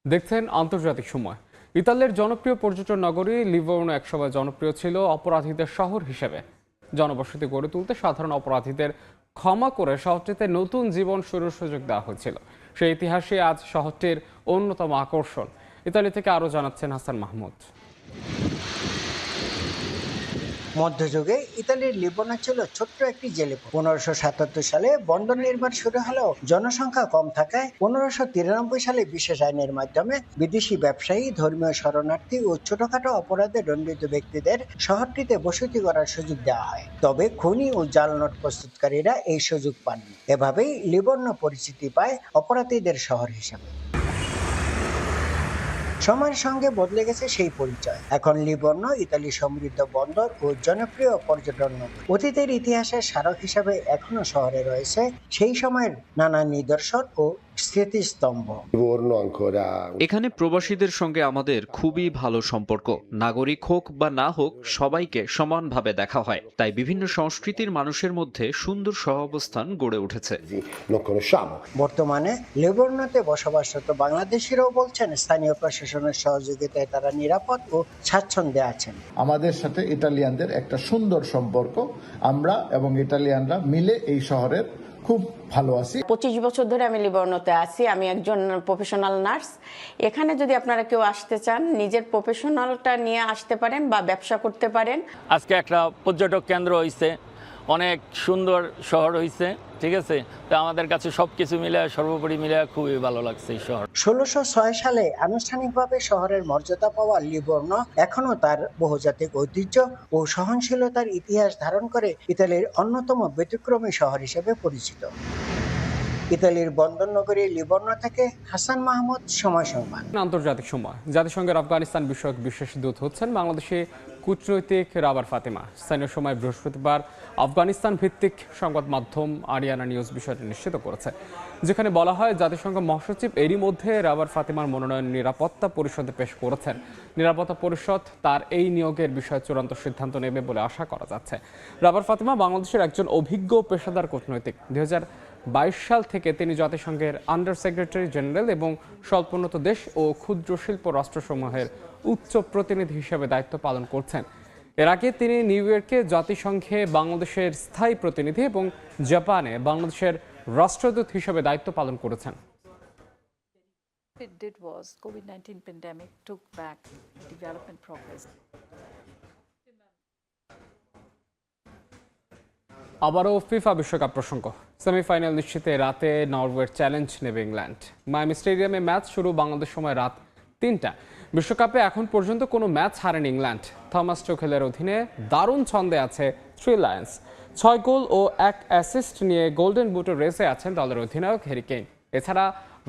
দেখছেন আন্তর্জাতিক সময়। ইতালির জনপ্রিয় পর্যটন নগরী লিভোর্নো একসময় জনপ্রিয় ছিল অপরাধীদের শহর হিসেবে। জনবসতি গড়ে তুলতে সাধারণ অপরাধীদের ক্ষমা করে শহরটিতে নতুন জীবন শুরুর সুযোগ দেওয়া হয়েছিল। সেই ইতিহাসে আজ শহরটির অন্যতম আকর্ষণ। ইতালি থেকে আরও জানাচ্ছেন হাসান মাহমুদ। মধ্যযুগে ইতালির লিভোর্নো ছিল ছোট্ট একটি জেলে। 1577 সালে বন্দর নির্মাণ শুরু হলেও জনসংখ্যা কম থাকায় 1593 সালে বিশেষ আইনের মাধ্যমে বিদেশি ব্যবসায়ী, ধর্মীয় শরণার্থী ও ছোটখাটো অপরাধে দণ্ডিত ব্যক্তিদের শহরটিতে বসতি করার সুযোগ দেওয়া হয়। তবে খুনি ও জাল নোট প্রস্তুতকারীরা এই সুযোগ পাননি। এভাবেই লিভোর্নো পরিচিতি পায় অপরাধীদের শহর হিসেবে। সময়ের সঙ্গে বদলে গেছে সেই পরিচয়। এখন লিভোর্নো ইতালির সমৃদ্ধ বন্দর ও জনপ্রিয় পর্যটন নগরী। অতীতের ইতিহাসের স্মারক হিসাবে এখনো শহরে রয়েছে সেই সময়ের নানা নিদর্শন ও স্মৃতিস্তম্ভ। এখানে প্রবাসীদের সঙ্গে আমাদের খুবই ভালো সম্পর্ক। নাগরিক হোক বা না হোক, সবাইকে সমানভাবে দেখা হয়। তাই বিভিন্ন সংস্কৃতির মানুষের মধ্যে সুন্দর সহাবস্থান গড়ে উঠেছে। বর্তমানে লিভোর্নোতে বসবাসরত বাংলাদেশিরাও বলছেন স্থানীয় প্রশাসনের সহযোগিতায় তারা নিরাপদ ও স্বাচ্ছন্দ্যে আছেন। আমাদের সাথে ইটালিয়ানদের একটা সুন্দর সম্পর্ক। আমরা এবং ইটালিয়ানরা মিলে এই শহরের খুব ভালো আছি। 25 বছর ধরে আমি লিভোর্নোতে আছি। আমি একজন প্রফেশনাল নার্স। এখানে যদি আপনারা কেউ আসতে চান, নিজের প্রফেশনালটা নিয়ে আসতে পারেন বা ব্যবসা করতে পারেন। আজকে একটা পর্যটক কেন্দ্র হয়েছে, অনেক সুন্দর শহর হয়েছে, ঠিক আছে। তো আমাদের কাছে সবকিছু মিলে, সর্বোপরি মিলে খুবই ভালো লাগছে এই শহর। 1606 সালে আনুষ্ঠানিকভাবে শহরের মর্যাদা পাওয়া লিভোর্নো এখনো তার বহুজাতিক ঐতিহ্য ও সহনশীলতার ইতিহাস ধারণ করে ইতালির অন্যতম ব্যতিক্রমী শহর হিসেবে পরিচিত। ইতালির বন্দর নগরী লিভোর্নো থেকে হাসান মাহমুদ, সময় সংবাদ। আন্তর্জাতিক সময়। জাতিসংঘের আফগানিস্তান বিষয়ক বিশেষ দূত হচ্ছেন বাংলাদেশে কূটনৈতিক রাবার ফাতেমা। স্থানীয় সময় বৃহস্পতিবার আফগানিস্তান ভিত্তিক সংবাদ মাধ্যম আরিয়ানা নিউজ বিষয়টি নিশ্চিত করেছে, যেখানে বলা হয় জাতিসংঘ মহাসচিব এরই মধ্যে রাবার ফাতেমার মনোনয়ন নিরাপত্তা পরিষদে পেশ করেছেন। নিরাপত্তা পরিষদ তার এই নিয়োগের বিষয়ে চূড়ান্ত সিদ্ধান্ত নেবে বলে আশা করা যাচ্ছে। রাবার ফাতেমা বাংলাদেশের একজন অভিজ্ঞ পেশাদার কূটনৈতিক। 2022 সাল থেকে তিনি জাতিসংঘের আন্ডার সেক্রেটারি জেনারেল এবং স্বল্পোন্নত দেশ ও ক্ষুদ্র শিল্প রাষ্ট্রসমূহের উচ্চ প্রতিনিধি হিসেবে দায়িত্ব পালন করছেন। এর আগে তিনি নিউ ইয়র্কে জাতিসংঘে বাংলাদেশের স্থায়ী প্রতিনিধি এবং জাপানে বাংলাদেশের রাষ্ট্রদূত হিসেবে দায়িত্ব পালন করেছেন। It did was COVID-19 pandemic took back development progress. আবারও ফিফা বিশ্বকাপ প্রসঙ্গ। সেমিফাইনাল নিশ্চিতে রাতে নরওয়ের চ্যালেঞ্জ নেবে ইংল্যান্ড। মায়ামি স্টেডিয়ামে ম্যাচ শুরু বাংলাদেশ সময় রাত 3টা। বিশ্বকাপে এখন পর্যন্ত কোনো ম্যাচ হারেনি ইংল্যান্ড। থমাস টুখেলের অধীনে দারুণ ছন্দে আছে থ্রি লায়ন্স। 6 গোল ও 1 অ্যাসিস্ট নিয়ে গোল্ডেন বুটের রেসে আছেন দলের অধিনায়ক হ্যারি কেইন। এছাড়া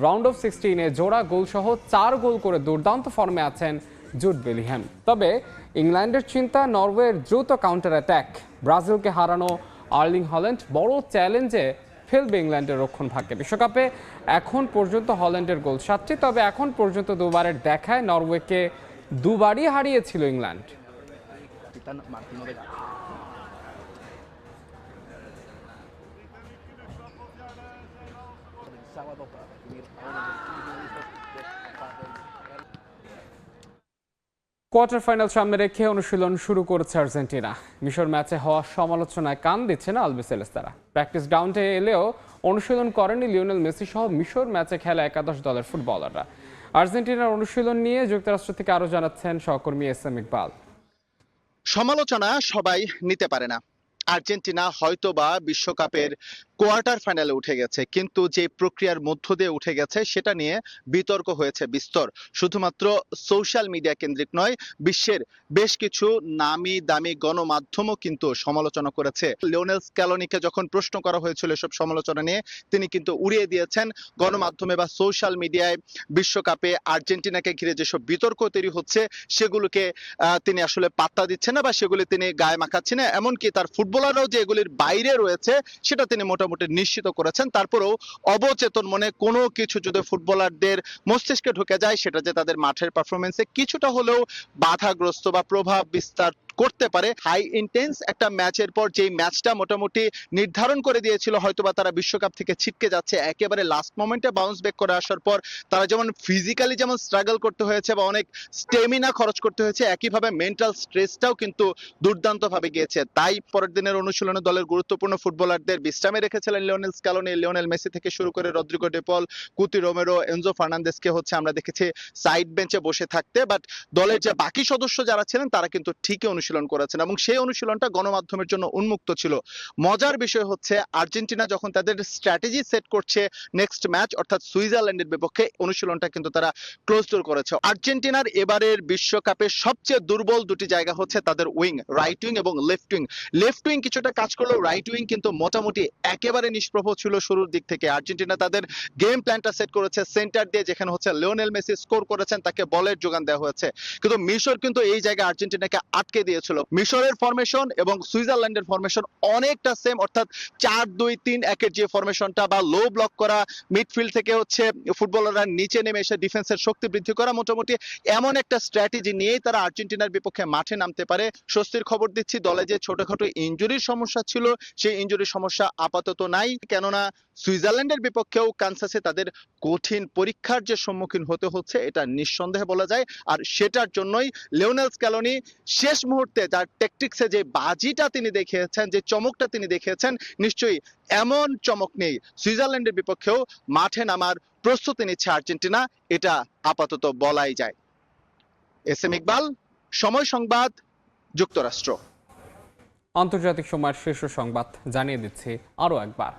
রাউন্ড অফ 16-এ জোড়া গোলসহ 4 গোল করে দুর্দান্ত ফর্মে আছেন জুড বেলিংহাম। তবে ইংল্যান্ডের চিন্তা নরওয়ের দ্রুত কাউন্টার অ্যাটাক। ব্রাজিলকে হারানো আর্লিং হল্যান্ড বড় চ্যালেঞ্জে ফেলবে ইংল্যান্ডের রক্ষণ ভাগ্যে। বিশ্বকাপে এখন পর্যন্ত হল্যান্ডের গোল 7টি, তবে এখন পর্যন্ত দুবারের দেখায় নরওয়েকে দুবারই হারিয়েছিল ইংল্যান্ড। কোয়ার্টার ফাইনাল সামনে রেখে অনুশীলন শুরু করেছে আর্জেন্টিনা। মিশর ম্যাচে হওয়া সমালোচনায় কান দিচ্ছে না আলবিসেলেস্তারা। প্র্যাকটিস গ্রাউন্ডে এলেও অনুশীলন করেনি লিওনেল মেসি সহ মিশর ম্যাচে খেলা একাদশ দলের ফুটবলাররা। আর্জেন্টিনার অনুশীলন নিয়ে যুক্তরাষ্ট্র থেকে আরও জানাচ্ছেন সহকর্মী এস.এম. ইকবাল। সমালোচনা সবাই নিতে পারে না। আর্জেন্টিনা হয়তোবা বিশ্বকাপের কোয়ার্টার ফাইনালে উঠে গেছে, কিন্তু যে প্রক্রিয়ার মধ্য দিয়ে উঠে গেছে সেটা নিয়ে বিতর্ক হয়েছে বিস্তর। শুধুমাত্র সোশ্যাল মিডিয়া কেন্দ্রিক নয়, বিশ্বের বেশ কিছু নামি দামি গণমাধ্যমও কিন্তু সমালোচনা করেছে। লিওনেল স্ক্যালোনিকে যখন প্রশ্ন করা হয়েছিল এসব সমালোচনা নিয়ে, তিনি কিন্তু উড়িয়ে দিয়েছেন। গণমাধ্যমে বা সোশ্যাল মিডিয়ায় বিশ্বকাপে আর্জেন্টিনাকে ঘিরে যেসব বিতর্ক তৈরি হচ্ছে সেগুলোকে তিনি আসলে পাত্তা দিচ্ছেন না বা সেগুলি তিনি গায়ে মাখাচ্ছেন না। এমনকি তার ফুটবলাররাও যে এগুলির বাইরে রয়েছে সেটা তিনি মোটামুটি নিশ্চিত করেছেন। তারপরেও অবচেতন মনে কোনো কিছু যদি ফুটবলারদের মস্তিষ্কে ঢুকে যায়, সেটা যে তাদের মাঠের পারফরমেন্সে কিছুটা হলেও বাধাগ্রস্ত বা প্রভাব বিস্তার করতে পারে। হাই ইন্টেন্স একটা ম্যাচের পর যেই ম্যাচটা মোটামুটি নির্ধারণ করে দিয়েছিল হয়তোবা তারা বিশ্বকাপ থেকে ছিটকে যাচ্ছে, একেবারে লাস্ট মোমেন্টে বাউন্স ব্যাক করে আসার পর তারা যেমন ফিজিক্যালি যেমন স্ট্রাগল করতে হয়েছে বা অনেক স্টেমিনা খরচ করতে হয়েছে, একইভাবে মেন্টাল স্ট্রেসটাও কিন্তু দুর্দান্তভাবে গিয়েছে। তাই পরের দিনের অনুশীলনে দলের গুরুত্বপূর্ণ ফুটবলারদের বিশ্রামে রেখেছিলেন লিওনেল স্ক্যালোনি। লিওনেল মেসি থেকে শুরু করে রদ্রিগো ডি পল, কুতি রোমেরো, এনজো ফার্নান্দেসকে আমরা দেখেছি সাইড বেঞ্চে বসে থাকতে, বাট দলের যে বাকি সদস্য যারা ছিলেন তারা কিন্তু ঠিকই অনুশীলন করেছেন এবং সেই অনুশীলনটা গণমাধ্যমের জন্য উন্মুক্ত ছিল। মজার বিষয় হচ্ছে আর্জেন্টিনা যখন তাদের স্ট্র্যাটেজি সেট করছে নেক্সট ম্যাচ অর্থাৎ সুইজারল্যান্ডের বিপক্ষে, অনুশীলনটা কিন্তু তারা ক্লোজ ডোর করেছে। আর্জেন্টিনার এবারের বিশ্বকাপে সবচেয়ে দুর্বল দুটি জায়গা হচ্ছে তাদের উইং, রাইট উইং এবং লেফট উইং। লেফট উইং কিছুটা কাজ করলেও রাইট উইং কিন্তু মোটামুটি একেবারে নিষ্প্রভ ছিল শুরুর দিক থেকে। আর্জেন্টিনা তাদের গেম প্ল্যানটা সেট করেছে সেন্টার দিয়ে, যেখানে লিওনেল মেসি স্কোর করেছেন, তাকে বলের যোগান দেওয়া হয়েছে। কিন্তু মিশর কিন্তু এই জায়গায় আর্জেন্টিনাকে আটকে দিয়েছিল। মিশরের ফরমেশন এবং সুইজারল্যান্ডের ফরমেশন অনেকটা সেম, অর্থাৎ 4-2-3-1 যে ফরমেশনটা বা লো ব্লক করা, মিডফিল্ড থেকে ফুটবলাররা নিচে নেমে এসে ডিফেন্সের শক্তি বৃদ্ধি করা, মোটামুটি এমন একটা স্ট্র্যাটেজি নিয়েই তারা আর্জেন্টিনার বিপক্ষে মাঠে নামতে পারে। স্বস্তির খবর দিচ্ছি, দলে যে ছোটখাটো ইনজুরির সমস্যা ছিল সেই ইনজুরির সমস্যা আপাতত নাই, কেননা সুইজারল্যান্ডের বিপক্ষেও কানসাসে তাদের কঠিন পরীক্ষার যে সম্মুখীন হতে হচ্ছে এটা নিঃসন্দেহে বলা যায়। আর সেটার জন্যই লিওনেল স্ক্যালোনি শেষ মুহূর্তে তার ট্যাকটিক্সে যে বাজিটা তিনি দেখিয়েছেন, যে চমকটা তিনি দেখিয়েছেন, নিশ্চয়ই এমন চমক নেই সুইজারল্যান্ডের বিপক্ষেও মাঠে নামার প্রস্তুতি নিচ্ছে আর্জেন্টিনা, এটা আপাতত বলাই যায়। এস.এম. ইকবাল, সময় সংবাদ, যুক্তরাষ্ট্র। আন্তর্জাতিক সময়ের শীর্ষ সংবাদ জানিয়ে দিচ্ছি আরও একবার।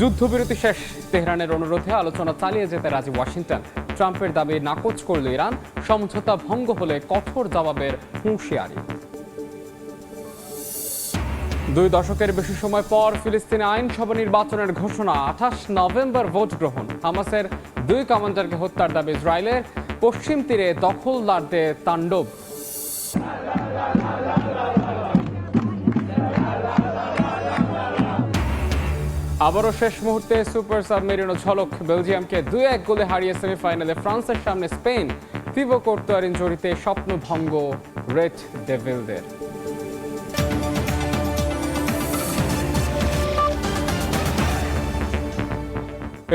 যুদ্ধবিরতি শেষ, তেহরানের অনুরোধে আলোচনা চালিয়ে যেতে রাজি ওয়াশিংটন। ট্রাম্পের দাবি নাকচ করল ইরান, সমঝোতা ভঙ্গ হলে কঠোর জবাবের হুঁশিয়ারি। 2 দশকের বেশি সময় পর ফিলিস্তিনে আইনসভা নির্বাচনের ঘোষণা, 28 নভেম্বর ভোট গ্রহণ। হামাসের 2 কমান্ডারকে হত্যার দাবি ইসরায়েলের, পশ্চিম তীরে দখলদারদের তাণ্ডব। আবারও শেষ মুহূর্তে সুপার সাবমেরিনো ঝলক, বেলজিয়ামকে 2-1 গোলে হারিয়ে সেমিফাইনালে ফ্রান্সের সামনে স্পেন। তিবো কোর্তোয়ার ইনজুরিতে স্বপ্নভঙ্গ রেড ডেভিলদের।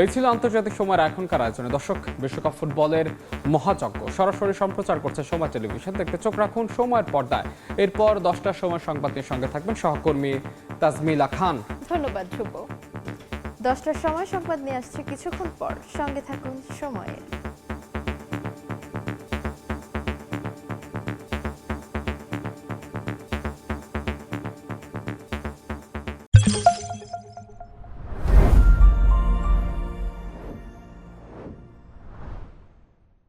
এই ছিল আন্তর্জাতিক সময়ের এখনকার আয়োজনে। দর্শক, বিশ্বকাপ ফুটবলের মহাযজ্ঞ সরাসরি সম্প্রচার করছে সময় টেলিভিশন, দেখতে চোখ রাখুন সময়ের পর্দায়। এরপর 10টার সময় সংবাদ নিয়ে সঙ্গে থাকবেন সহকর্মী তাজমিলা খান। ধন্যবাদ ধ্রুব। 10টার সময় সংবাদ নিয়ে আসছে কিছুক্ষণ পর, সঙ্গে থাকুন সময়ের।